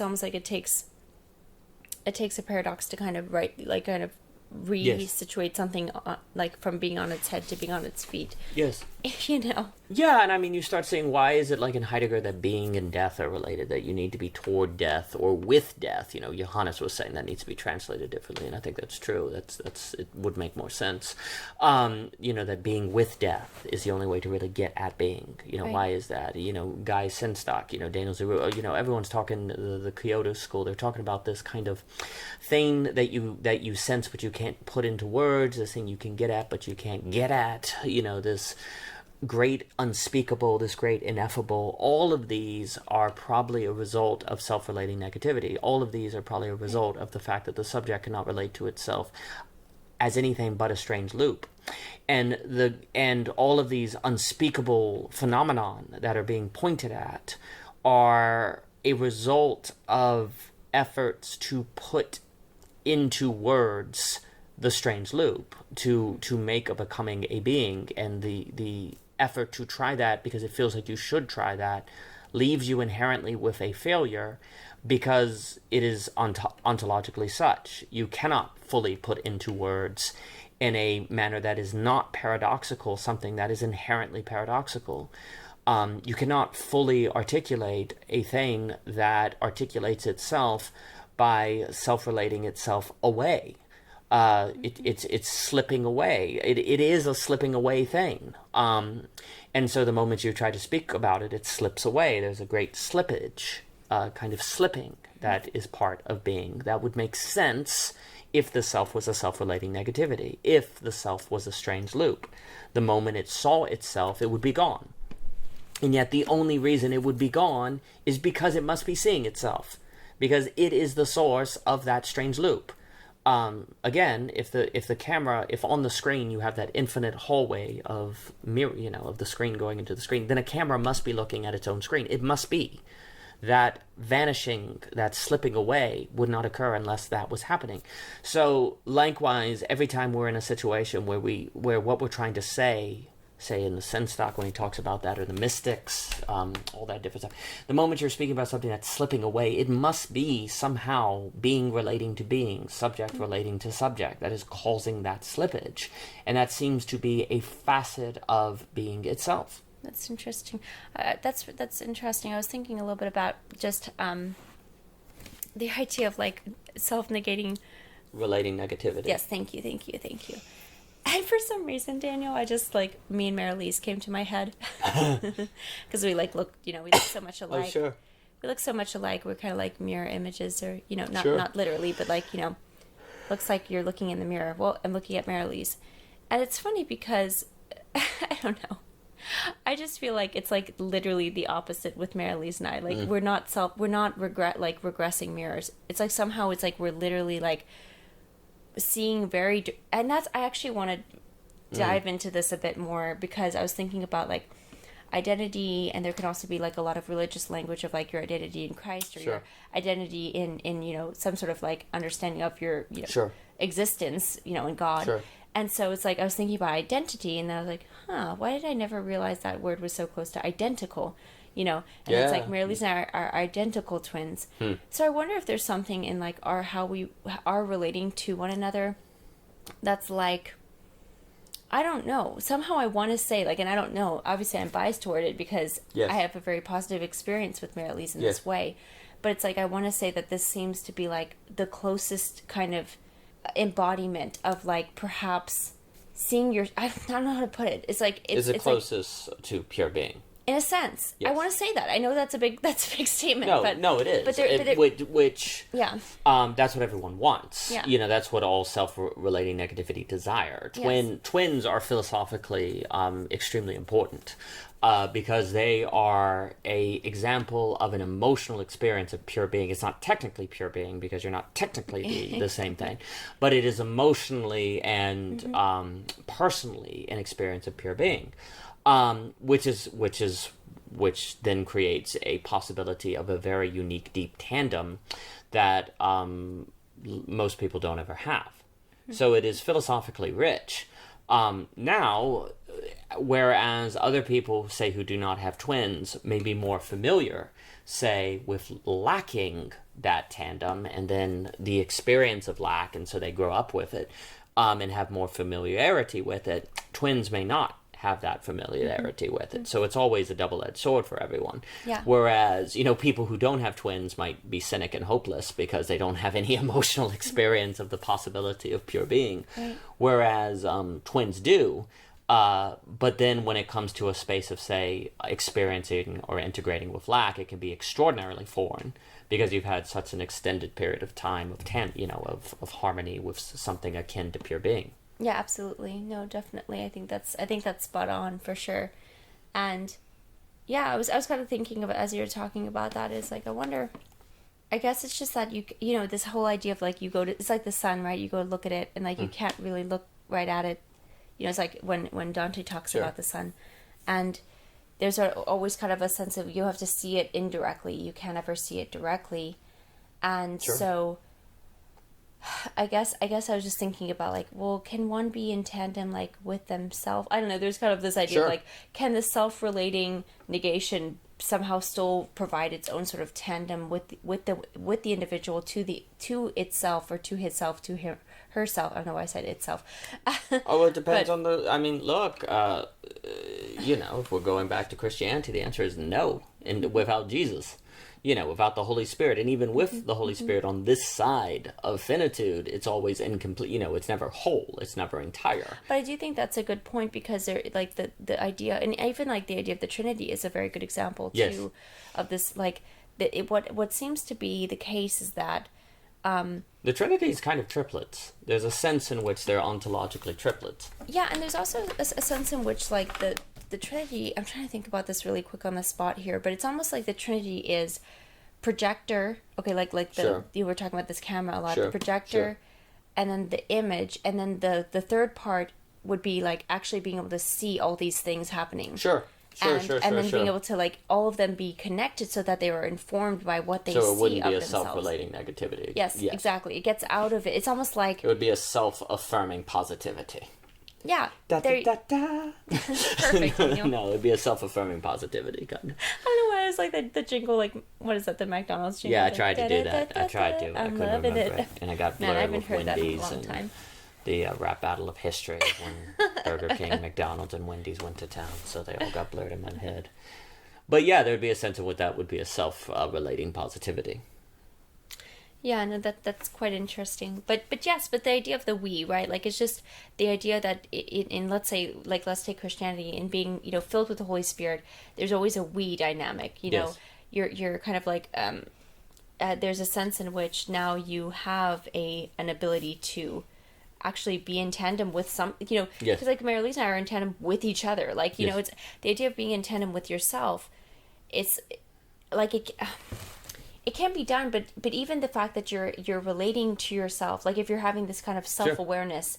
paradox to kind of resituate something like from being on its head to being on its feet. Yes. You know. Yeah, and I mean, you start saying, why is it like in Heidegger that being and death are related, that you need to be toward death or with death? You know, Johannes was saying that needs to be translated differently, and I think that's true. That's it would make more sense. You know, that being with death is the only way to really get at being. You know, Right. why is that? You know, Guy Senstock, you know, Daniel Zeru, you know, everyone's talking, the Kyoto school, they're talking about this kind of thing that you sense but you can't put into words, this thing you can get at but you can't get at, you know, this great unspeakable, this great ineffable. All of these are probably a result of self-relating negativity. All of these are probably a result of the fact that the subject cannot relate to itself as anything but a strange loop. And all of these unspeakable phenomenon that are being pointed at are a result of efforts to put into words the strange loop, to make a becoming a being, and the effort to try that because it feels like you should try that leaves you inherently with a failure, because it is ontologically such. You cannot fully put into words in a manner that is not paradoxical something that is inherently paradoxical. You cannot fully articulate a thing that articulates itself by self-relating itself away. It's slipping away. It is a slipping away thing. And so the moment you try to speak about it, it slips away. There's a great slippage, kind of slipping that is part of being. That would make sense if the self was a self-relating negativity, if the self was a strange loop. The moment it saw itself, it would be gone. And yet the only reason it would be gone is because it must be seeing itself, because it is the source of that strange loop. Again, if on the screen you have that infinite hallway of mirror, you know, of the screen going into the screen, then a camera must be looking at its own screen. It must be. That vanishing, that slipping away would not occur unless that was happening. So likewise, every time we're in a situation where what we're trying to say in the Senstock when he talks about that, or the mystics, all that different stuff. The moment you're speaking about something that's slipping away, it must be somehow being relating to being, subject relating to subject, that is causing that slippage. And that seems to be a facet of being itself. That's interesting. That's interesting. I was thinking a little bit about just the idea of like self-negating. Relating negativity. Yes, thank you. And for some reason, Daniel, I just like me and Marilise came to my head because we look so much alike. Oh, sure. We look so much alike. We're kind of like mirror images, or not Sure. not literally, but like looks like you're looking in the mirror. Well, I'm looking at Marilise, and it's funny because I don't know. I just feel like it's like literally the opposite with Marilise and I. Like we're not regressing mirrors. It's like somehow it's like we're literally like seeing and that's, I actually want to dive into this a bit more, because I was thinking about like identity, and there can also be like a lot of religious language of like your identity in Christ, or Sure. your identity in some sort of like understanding of your Sure. existence in God. Sure. And so it's like I was thinking about identity, and then I was like, why did I never realize that word was so close to identical? And it's like Marilise and I are identical twins. So I wonder if there's something in like how we are relating to one another that's like, I don't know. Somehow I want to say like, and I don't know, obviously I'm biased toward it because Yes. I have a very positive experience with Marilise in Yes. this way. But it's like I want to say that this seems to be like the closest kind of embodiment of like perhaps seeing I don't know how to put it. It's like Is it it's closest to pure being? in a sense. Yes. I want to say that. I know that's a big statement. No, it is. But Which yeah. That's what everyone wants. Yeah. That's what all self-relating negativity desire. Twins are philosophically extremely important because they are a example of an emotional experience of pure being. It's not technically pure being because you're not technically the same thing, but it is emotionally and personally an experience of pure being. Which then creates a possibility of a very unique, deep tandem that most people don't ever have. So it is philosophically rich, Now, whereas other people, say, who do not have twins, may be more familiar, say, with lacking that tandem and then the experience of lack, and so they grow up with it, and have more familiarity with it, twins may not have that familiarity with it. So it's always a double-edged sword for everyone. Yeah. Whereas, people who don't have twins might be cynic and hopeless because they don't have any emotional experience of the possibility of pure being. Right. Whereas twins do. But then when it comes to a space of, say, experiencing or integrating with lack, it can be extraordinarily foreign because you've had such an extended period of time of harmony with something akin to pure being. Yeah, absolutely. No, definitely. I think that's spot on for sure. And yeah, I was kind of thinking of it as you were talking about that, is like, I wonder, I guess it's just that this whole idea of like, it's like the sun, right? You go look at it and like you can't really look right at it. It's like when Dante talks about the sun, and there's always kind of a sense of you have to see it indirectly. You can't ever see it directly. And so I guess I was just thinking about like, well, can one be in tandem like with themselves? I don't know. There's kind of this idea of like, can the self-relating negation somehow still provide its own sort of tandem with the individual to itself, or to himself, to herself? I don't know why I said itself. It depends on the. I mean, look, if we're going back to Christianity, the answer is no. And without Jesus, without the Holy Spirit, and even with the Holy Spirit on this side of finitude, it's always incomplete. It's never whole. It's never entire. But I do think that's a good point, because there, like the idea, and even like the idea of the Trinity is a very good example too, of this. Like, what seems to be the case is that the Trinity is kind of triplets. There's a sense in which they're ontologically triplets. Yeah, and there's also a sense in which like the Trinity, I'm trying to think about this really quick on the spot here, but it's almost like the Trinity is projector, okay, like you were talking about this camera a lot, the projector, and then the image, and then the third part would be like actually being able to see all these things happening. And then being able to like all of them be connected so that they were informed by what they see of themselves. So it wouldn't be a self-relating negativity. Yes, exactly. It gets out of it. It's almost like... It would be a self-affirming positivity. Yeah. Da, da, da, da. Perfect. No, it would be a self-affirming positivity kind of. I don't know why I was like the jingle, like, what is that, the McDonald's jingle? Yeah, I tried to do that. I couldn't remember it. And I got blurred with Wendy's and the rap battle of history when Burger King, McDonald's, and Wendy's went to town. So they all got blurred in my head. But yeah, there would be a sense of what that would be, a self-relating positivity. Yeah, no, that's quite interesting. But the idea of the we, right? Like, it's just the idea that in let's take Christianity, in being, filled with the Holy Spirit, there's always a we dynamic. Yes. You're kind of like there's a sense in which now you have an ability to actually be in tandem with some, because like Mary-Louise and I are in tandem with each other. Like, it's the idea of being in tandem with yourself. It's like it can be done, but even the fact that you're relating to yourself, like if you're having this kind of self-awareness,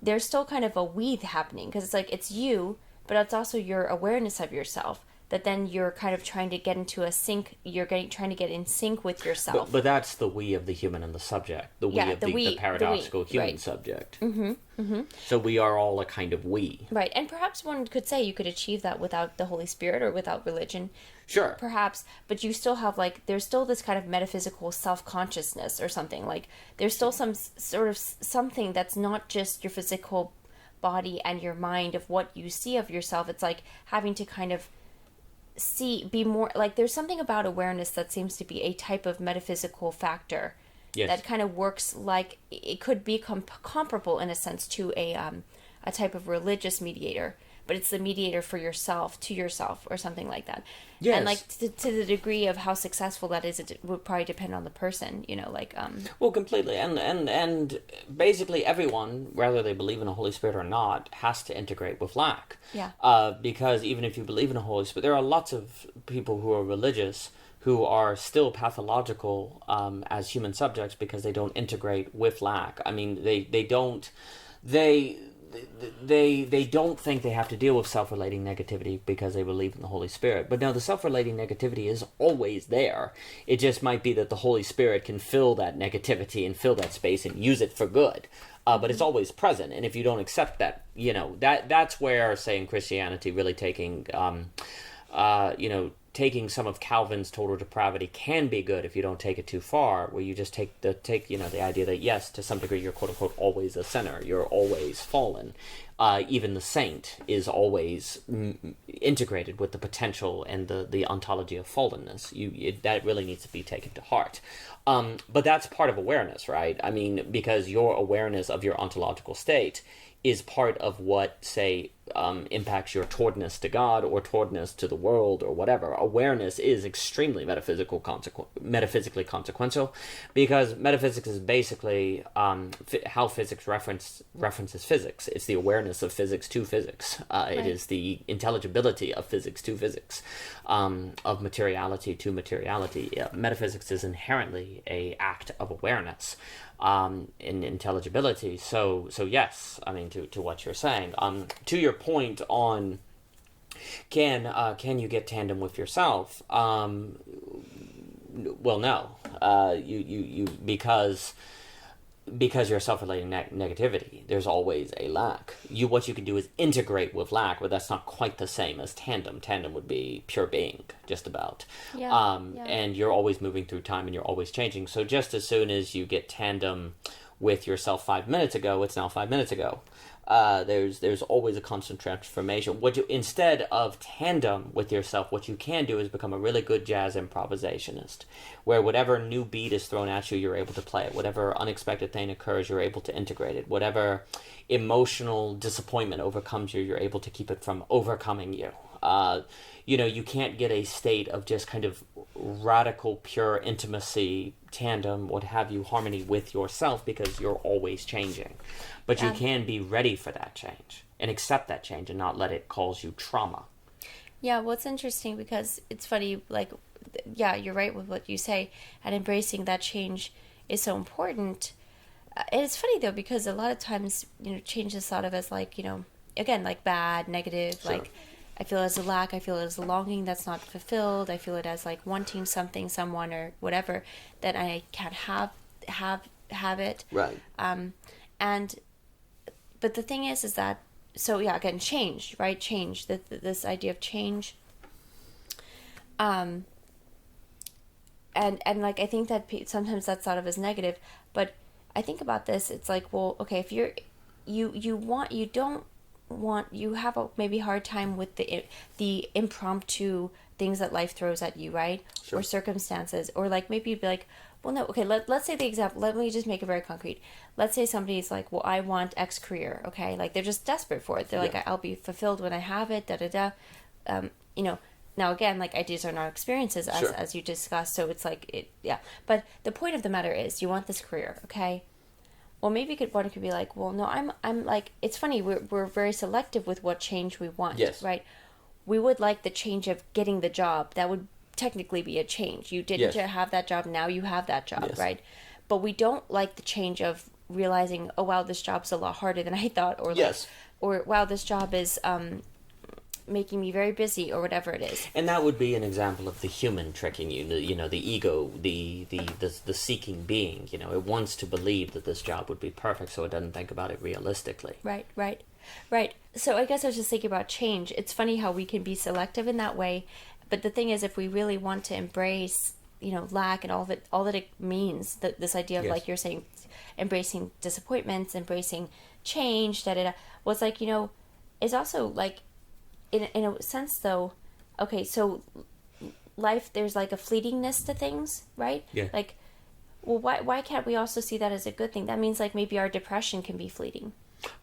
there's still kind of a we happening, because it's like it's you, but it's also your awareness of yourself, that then you're kind of trying to get into a sync, trying to get in sync with yourself. But that's the we of the human and the subject, the we of the paradoxical human subject. Mm-hmm. Mm-hmm. So we are all a kind of we. Right, and perhaps one could say you could achieve that without the Holy Spirit or without religion. Sure. Perhaps, but you still have there's still this kind of metaphysical self-consciousness or something. Like, there's still some sort of something that's not just your physical body and your mind of what you see of yourself. It's like having to kind of be more, like, there's something about awareness that seems to be a type of metaphysical factor. Yes. That kind of works like it could be comparable in a sense to a type of religious mediator, but it's the mediator for yourself, to yourself, or something like that. Yes. And like to the degree of how successful that is, it would probably depend on the person, Well, completely, and basically everyone, whether they believe in a Holy Spirit or not, has to integrate with lack. Yeah. Because even if you believe in a Holy Spirit, there are lots of people who are religious who are still pathological as human subjects because they don't integrate with lack. I mean, they don't. they don't think they have to deal with self-relating negativity because they believe in the Holy Spirit. But no, the self-relating negativity is always there. It just might be that the Holy Spirit can fill that negativity and fill that space and use it for good. But it's always present. And if you don't accept that, that's where, say, in Christianity, really taking, taking some of Calvin's total depravity can be good if you don't take it too far, where you just take the idea that, yes, to some degree, you're quote unquote always a sinner, you're always fallen. Even the saint is always integrated with the potential and the ontology of fallenness. That really needs to be taken to heart. But that's part of awareness, right? I mean, because your awareness of your ontological state is part of what, say, impacts your towardness to God or towardness to the world or whatever. Awareness is extremely metaphysically consequential, because metaphysics is basically how physics references physics. It's the awareness of physics to physics. Right. It is the intelligibility of physics to physics, of materiality to materiality. Metaphysics is inherently an act of awareness. In intelligibility. So yes, I mean, to what you're saying. To your point on can you get tandem with yourself? Well, no. You because you're self-relating negativity, there's always a lack. What you can do is integrate with lack, but that's not quite the same as tandem. Tandem would be pure being, just about. Yeah. And you're always moving through time and you're always changing. So just as soon as you get tandem with yourself 5 minutes ago, it's now 5 minutes ago. There's always a constant transformation. Instead of tandem with yourself, what you can do is become a really good jazz improvisationist, where whatever new beat is thrown at you, you're able to play it. Whatever unexpected thing occurs, you're able to integrate it. Whatever emotional disappointment overcomes you, you're able to keep it from overcoming you. You can't get a state of just kind of radical, pure intimacy, tandem, what have you, harmony with yourself, because you're always changing. But you can be ready for that change and accept that change and not let it cause you trauma. Yeah, well, it's interesting because it's funny, like, yeah, you're right with what you say, and embracing that change is so important. And it's funny, though, because a lot of times, change is thought of as, like, again, like bad, negative, Sure. Like, I feel it as a lack, I feel it as a longing that's not fulfilled, I feel it as, like, wanting something, someone, or whatever, that I can't have it. Right. But the thing is that, so yeah, again, change, right? Change, this idea of change. And like, I think that sometimes that's thought of as negative, but I think about this, it's like, well, okay, if you have a maybe hard time with the impromptu things that life throws at you, right? Sure. Or circumstances, or like maybe you'd be like, well, no, okay, let's say the example, let me just make it very concrete. Let's say somebody's like, well, I want X career, okay? Like, they're just desperate for it. They're like, I'll be fulfilled when I have it, da-da-da. Now again, like, ideas are not experiences, as you discussed, so it's like, But the point of the matter is, you want this career, okay? Well, maybe one could be like, well, no, I'm like, it's funny, we're very selective with what change we want, yes. Right? We would like the change of getting the job. That would technically be a change. You didn't have that job, now you have that job, right? But we don't like the change of realizing, oh wow, this job's a lot harder than I thought, or or wow, this job is making me very busy, or whatever it is. And that would be an example of the human tricking you, the ego, the seeking being, it wants to believe that this job would be perfect, so it doesn't think about it realistically. Right. So I guess I was just thinking about change. It's funny how we can be selective in that way, but the thing is, if we really want to embrace, lack and all that it means, this idea of, like you're saying, embracing disappointments, embracing change, well, it's like, it's also like, in a sense, though, okay, so life, there's like a fleetingness to things, right? Yeah. Like, well, why can't we also see that as a good thing? That means, like, maybe our depression can be fleeting.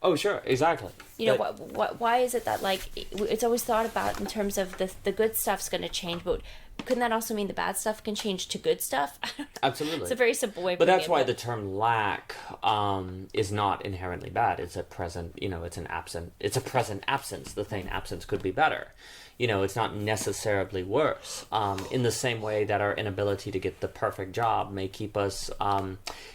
Oh, sure, exactly. Why is it that, like, it's always thought about in terms of the good stuff's going to change, but couldn't that also mean the bad stuff can change to good stuff? Absolutely. It's a very simple way of But putting that's why the term lack is not inherently bad. It's a present, it's a present absence. The thing absence could be better. It's not necessarily worse. In the same way that our inability to get the perfect job may keep us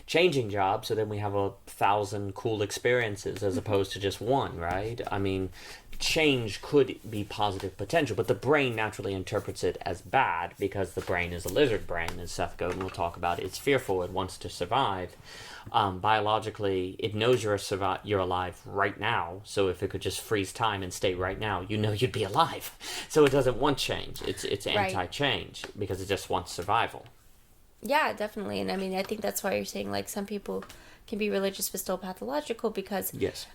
changing jobs, so then we have 1,000 cool experiences changes as opposed to just one, right? I mean, change could be positive potential, but the brain naturally interprets it as bad because the brain is a lizard brain, as Seth Godin will talk about. It's fearful, it wants to survive. Biologically, it knows you're alive right now, so if it could just freeze time and stay right now, you know you'd be alive. So it doesn't want change. It's anti-change because it just wants survival. Yeah, definitely. And I mean, I think that's why you're saying, like, some people can be religious but still pathological because yes.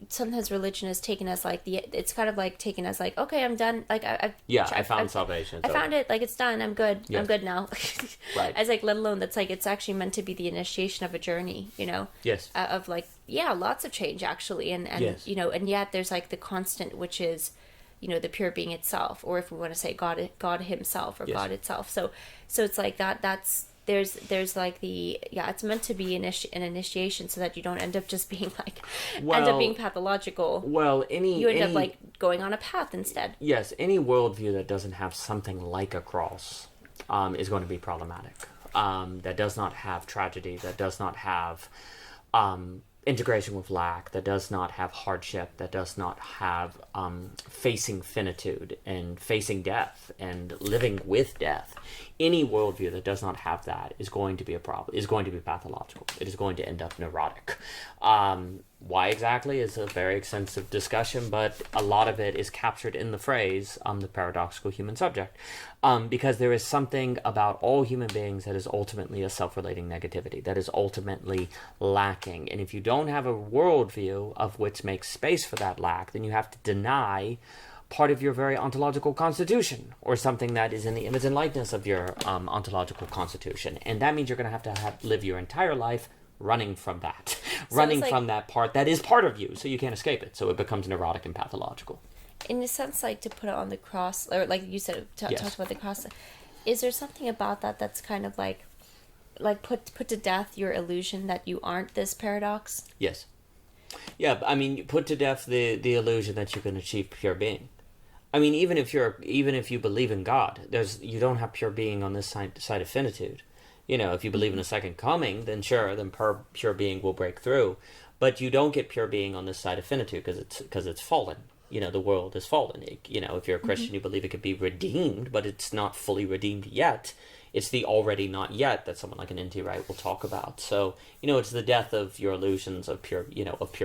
Sometimes religion is taken as like it's kind of like taken as like, okay, I'm done, like I found salvation. I found it, like it's done, I'm good. Yes. I'm good now. Right. As like, let alone that's like, it's actually meant to be the initiation of a journey, you know. Yes. Of like, yeah, lots of change actually, and yes. you know, and yet there's like the constant, which is, you know, the pure being itself, or if we want to say God himself, or yes. God itself. So it's like that's there's like the, yeah, it's meant to be an initiation so that you don't end up just being like, end up being pathological. Well, you end up like going on a path instead. Yes, any worldview that doesn't have something like a cross is going to be problematic. That does not have tragedy, that does not have integration with lack, that does not have hardship, that does not have facing finitude and facing death and living with death. Any worldview that does not have that is going to be a problem, is going to be pathological. It is going to end up neurotic. Why exactly is a very extensive discussion, but a lot of it is captured in the phrase, the paradoxical human subject. Because there is something about all human beings that is ultimately a self-relating negativity, that is ultimately lacking. And if you don't have a worldview of which makes space for that lack, then you have to deny part of your very ontological constitution, or something that is in the image and likeness of your ontological constitution. And that means you're going to have live your entire life running from that, running from that part that is part of you, so you can't escape it. So it becomes neurotic and pathological. In a sense, like, to put it on the cross, or like you said, yes. talked about the cross, is there something about that that's kind of like put to death your illusion that you aren't this paradox? Yes. Yeah, I mean, put to death the illusion that you can achieve pure being. I mean, even if you believe in God, you don't have pure being on this side of finitude. You know, if you believe in a second coming, then sure, then pure being will break through. But you don't get pure being on this side of finitude because it's fallen. You know, the world is fallen. You know, if you're a Christian, you believe it could be redeemed, but it's not fully redeemed yet. It's the already not yet that someone like an N.T. Wright will talk about. So, you know, it's the death of your illusions of pure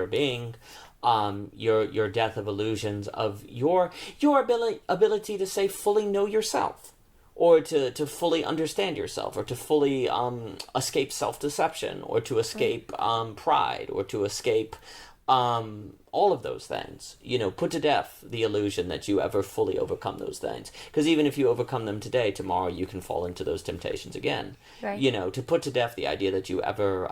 being. Your death of illusions of your ability to say fully know yourself, or to fully understand yourself, or to fully escape self-deception, or to escape pride, or to escape all of those things. You know, put to death the illusion that you ever fully overcome those things, because even if you overcome them today, tomorrow you can fall into those temptations again. Right. You know, to put to death the idea that you ever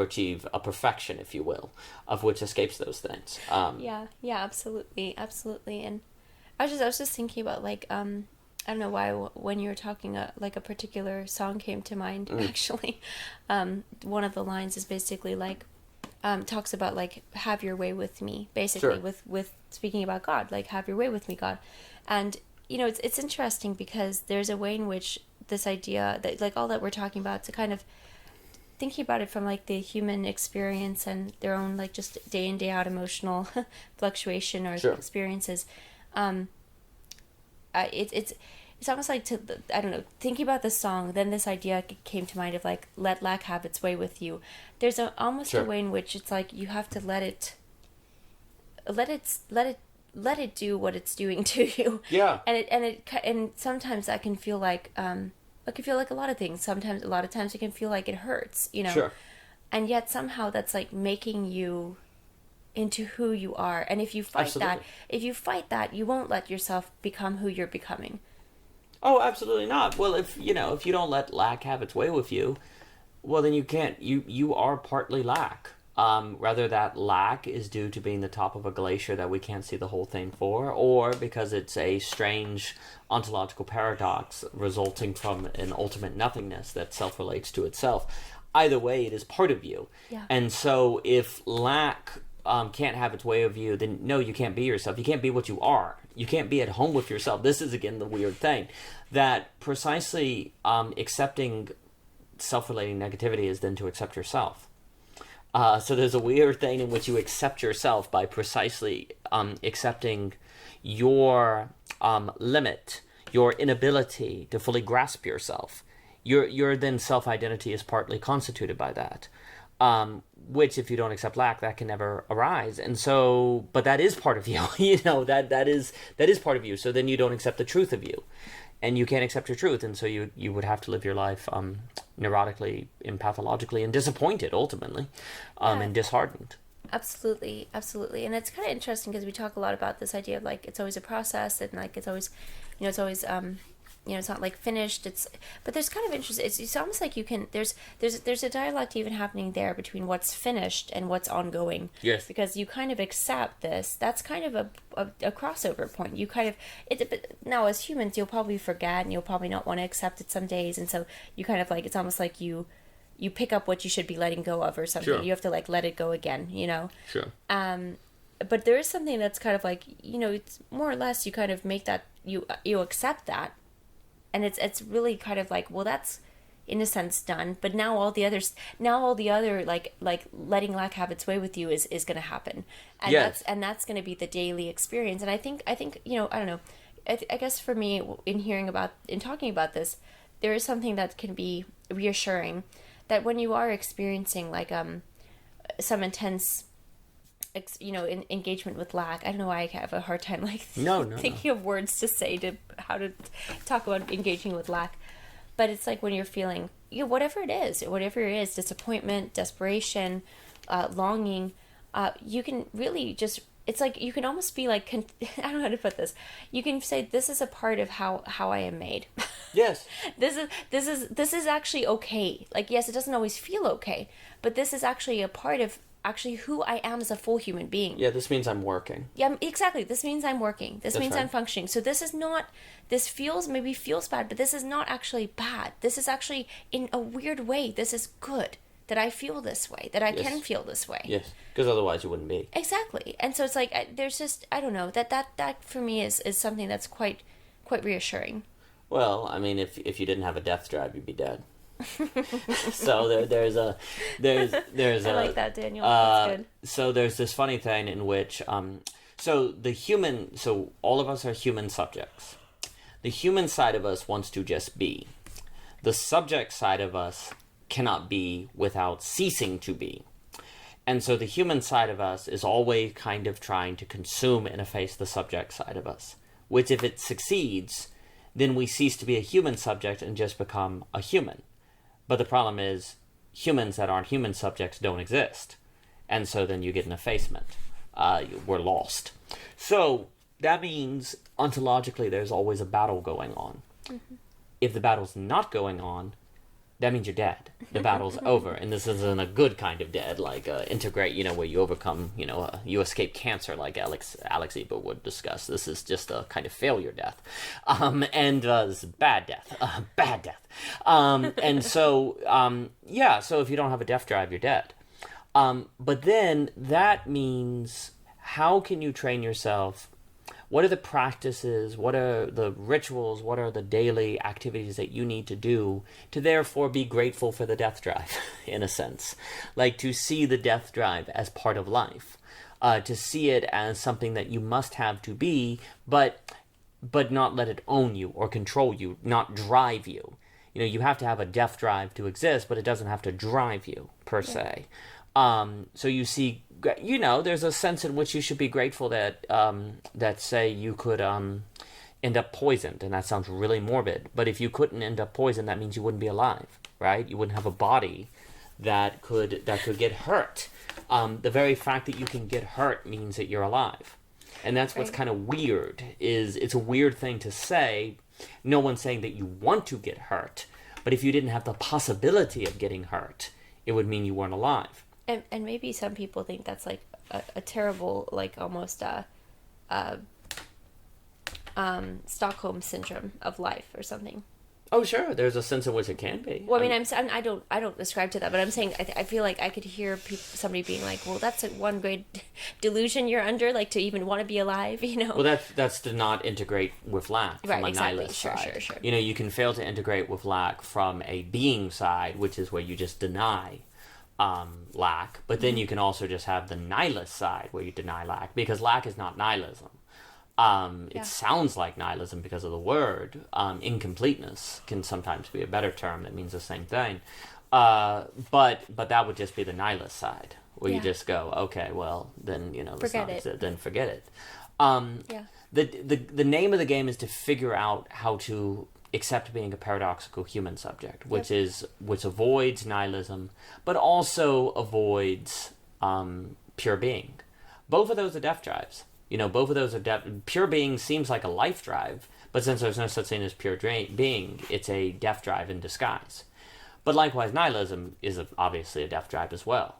achieve a perfection, if you will, of which escapes those things. Yeah, absolutely. And I was just thinking about, like, I don't know why when you were talking, like a particular song came to mind. Actually, one of the lines is basically like, talks about like, have your way with me, basically. Sure. with speaking about God, like, have your way with me, God. And you know, it's interesting because there's a way in which this idea that, like, all that we're talking about, to kind of thinking about it from like the human experience and their own, like, just day in day out emotional fluctuation or sure. experiences. It's almost like, I don't know, thinking about the song, then this idea came to mind of like, let lack have its way with you. There's almost sure. a way in which it's like you have to let it do what it's doing to you. Yeah. And sometimes that can feel like it can feel like a lot of things. A lot of times it can feel like it hurts, you know. Sure. And yet somehow that's like making you into who you are. And if you fight that, you won't let yourself become who you're becoming. Oh, absolutely not. Well, if you don't let lack have its way with you, well, then you are partly lack. Whether that lack is due to being the top of a glacier that we can't see the whole thing for, or because it's a strange ontological paradox resulting from an ultimate nothingness that self-relates to itself. Either way, it is part of you. Yeah. And so if lack can't have its way of you, then no, you can't be yourself. You can't be what you are. You can't be at home with yourself. This is, again, the weird thing. That precisely accepting self-relating negativity is then to accept yourself. So there's a weird thing in which you accept yourself by precisely accepting your limit, your inability to fully grasp yourself. Your then self-identity is partly constituted by that, which if you don't accept lack, that can never arise. And so, but that is part of you, that is part of you. So then you don't accept the truth of you, and you can't accept your truth. And so you would have to live your life neurotically and pathologically and disappointed ultimately, and disheartened. Absolutely. And it's kind of interesting because we talk a lot about this idea of like it's always a process, and like it's always it's not like finished. But there's kind of interest. It's almost like you can. There's a dialogue even happening there between what's finished and what's ongoing. Yes. Because you kind of accept this. That's kind of a crossover point. You kind of but now as humans you'll probably forget and you'll probably not want to accept it some days, and so you kind of like it's almost like you pick up what you should be letting go of or something. Sure. You have to like let it go again. Sure. But there is something that's kind of like it's more or less you kind of make that you accept that. And it's really kind of like, well, that's in a sense done. But now all the other like letting lack have its way with you is going to happen, and yes. that's going to be the daily experience. And I think I don't know. I guess for me, in talking about this, there is something that can be reassuring that when you are experiencing like some intense engagement with lack. I don't know why I have a hard time thinking of words to say to how to talk about engaging with lack. But it's like when you're feeling whatever it is, disappointment, desperation, longing, you can really just, it's like you can almost be like I don't know how to put this. You can say this is a part of how I am made. Yes. This is actually okay. Like yes, it doesn't always feel okay, but this is actually a part of actually who I am as a full human being. Yeah, this means I'm working. Yeah, exactly. This means I'm working. This means right. I'm functioning. So this maybe feels bad, but this is not actually bad. This is actually, in a weird way, this is good. That I feel this way. That I can feel this way. Yes, because otherwise you wouldn't be. Exactly. And so it's like, there's just, I don't know, that for me is something that's quite reassuring. Well, I mean, if you didn't have a death drive, you'd be dead. So there's I like that, Daniel. That's good. So there's this funny thing in which so all of us are human subjects. The human side of us wants to just be. The subject side of us cannot be without ceasing to be. And so the human side of us is always kind of trying to consume and efface the subject side of us, which if it succeeds, then we cease to be a human subject and just become a human. But the problem is, humans that aren't human subjects don't exist. And so then you get an effacement. We're lost. So that means, ontologically, there's always a battle going on. Mm-hmm. If the battle's not going on, that means you're dead. The battle's over. And this isn't a good kind of dead, like integrate, where you overcome, you escape cancer, like Alex Ebert would discuss. This is just a kind of failure death. And this is bad death. Bad death. And so, so if you don't have a death drive, you're dead. But then that means, how can you train yourself? What are the practices? What are the rituals? What are the daily activities that you need to do to therefore be grateful for the death drive, in a sense? Like to see the death drive as part of life, to see it as something that you must have to be, but not let it own you or control you, not drive you. You have to have a death drive to exist, but it doesn't have to drive you, per se. So you see, there's a sense in which you should be grateful that, say, you could end up poisoned, and that sounds really morbid. But if you couldn't end up poisoned, that means you wouldn't be alive, right? You wouldn't have a body that could get hurt. The very fact that you can get hurt means that you're alive, and that's what's kind of weird. It's a weird thing to say. No one's saying that you want to get hurt, but if you didn't have the possibility of getting hurt, it would mean you weren't alive. And maybe some people think that's like a terrible, like almost Stockholm syndrome of life or something. Oh, sure. There's a sense in which it can be. Well, I mean, I don't ascribe to that, but I'm saying I feel like I could hear somebody being like, "Well, that's one great delusion you're under, like to even want to be alive," Well, that's to not integrate with lack from a exactly. nihilist side. Sure. You can fail to integrate with lack from a being side, which is where you just deny lack, but then you can also just have the nihilist side where you deny lack, because lack is not nihilism. It sounds like nihilism because of the word. Incompleteness can sometimes be a better term that means the same thing. But that would just be the nihilist side, where you just go, okay, well, then, forget it. Then forget it. The name of the game is to figure out how to accept being a paradoxical human subject, which avoids nihilism, but also avoids pure being. Both of those are death drives. Both of those are death. Pure being seems like a life drive, but since there's no such thing as pure being, it's a death drive in disguise. But likewise, nihilism is obviously a death drive as well.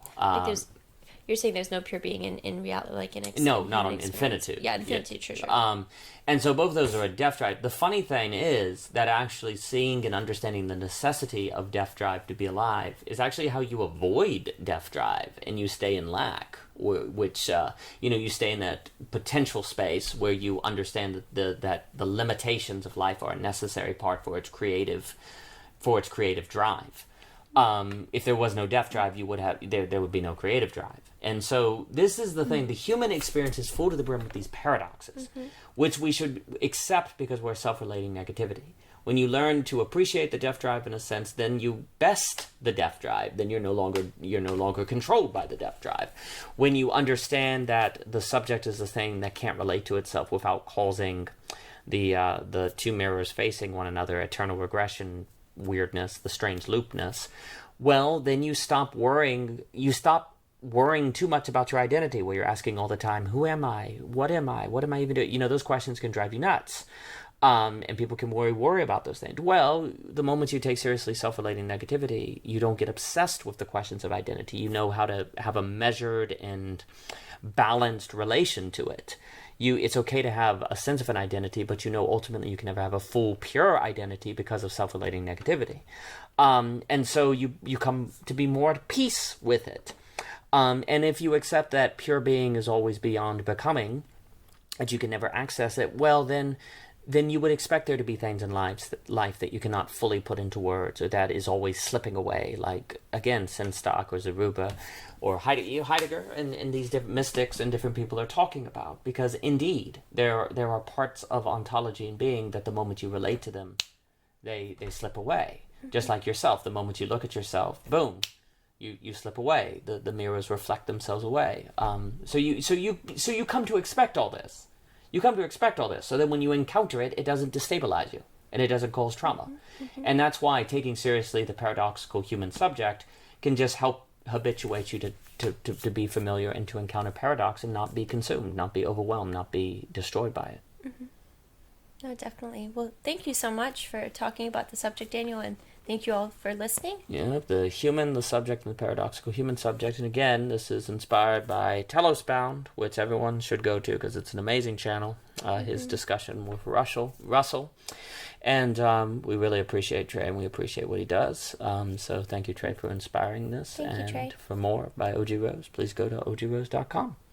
You're saying there's no pure being in reality, like in no, not on infinitude. Yeah, infinitude, sure. And so both of those are a death drive. The funny thing is that actually seeing and understanding the necessity of death drive to be alive is actually how you avoid death drive and you stay in lack, which you stay in that potential space where you understand that the limitations of life are a necessary part for its creative drive. If there was no death drive, you would have there would be no creative drive. And so this is the thing. The human experience is full to the brim with these paradoxes, which we should accept because we're self-relating negativity. When you learn to appreciate the death drive in a sense, then you best the death drive. Then you're no longer controlled by the death drive. When you understand that the subject is the thing that can't relate to itself without causing the two mirrors facing one another, eternal regression weirdness, the strange loopness, well, then you stop worrying too much about your identity, where you're asking all the time, who am I? What am I even doing? Those questions can drive you nuts. And people can worry about those things. Well, the moment you take seriously self-relating negativity, you don't get obsessed with the questions of identity. You know how to have a measured and balanced relation to it. It's okay to have a sense of an identity, but ultimately you can never have a full, pure identity because of self-relating negativity. And so you come to be more at peace with it. And if you accept that pure being is always beyond becoming, that you can never access it, well, then you would expect there to be things in life that you cannot fully put into words, or that is always slipping away, like, again, Senstock or Zeruba or Heidegger and these different mystics and different people are talking about. Because, indeed, there are parts of ontology and being that the moment you relate to them, they slip away. Just like yourself, the moment you look at yourself, boom, you slip away. The mirrors reflect themselves away. So you come to expect all this. You come to expect all this, so that when you encounter it, it doesn't destabilize you, and it doesn't cause trauma. And that's why taking seriously the paradoxical human subject can just help habituate you to be familiar and to encounter paradox and not be consumed, not be overwhelmed, not be destroyed by it. No, definitely. Well, thank you so much for talking about the subject, Daniel, and thank you all for listening. Yeah, the human, the subject, and the paradoxical human subject. And again, this is inspired by Telosbound, which everyone should go to because it's an amazing channel. His discussion with Russell. And we really appreciate Trey, and we appreciate what he does. So thank you, Trey, for inspiring this. Thank you, Trey. For more by OG Rose, please go to ogrose.com.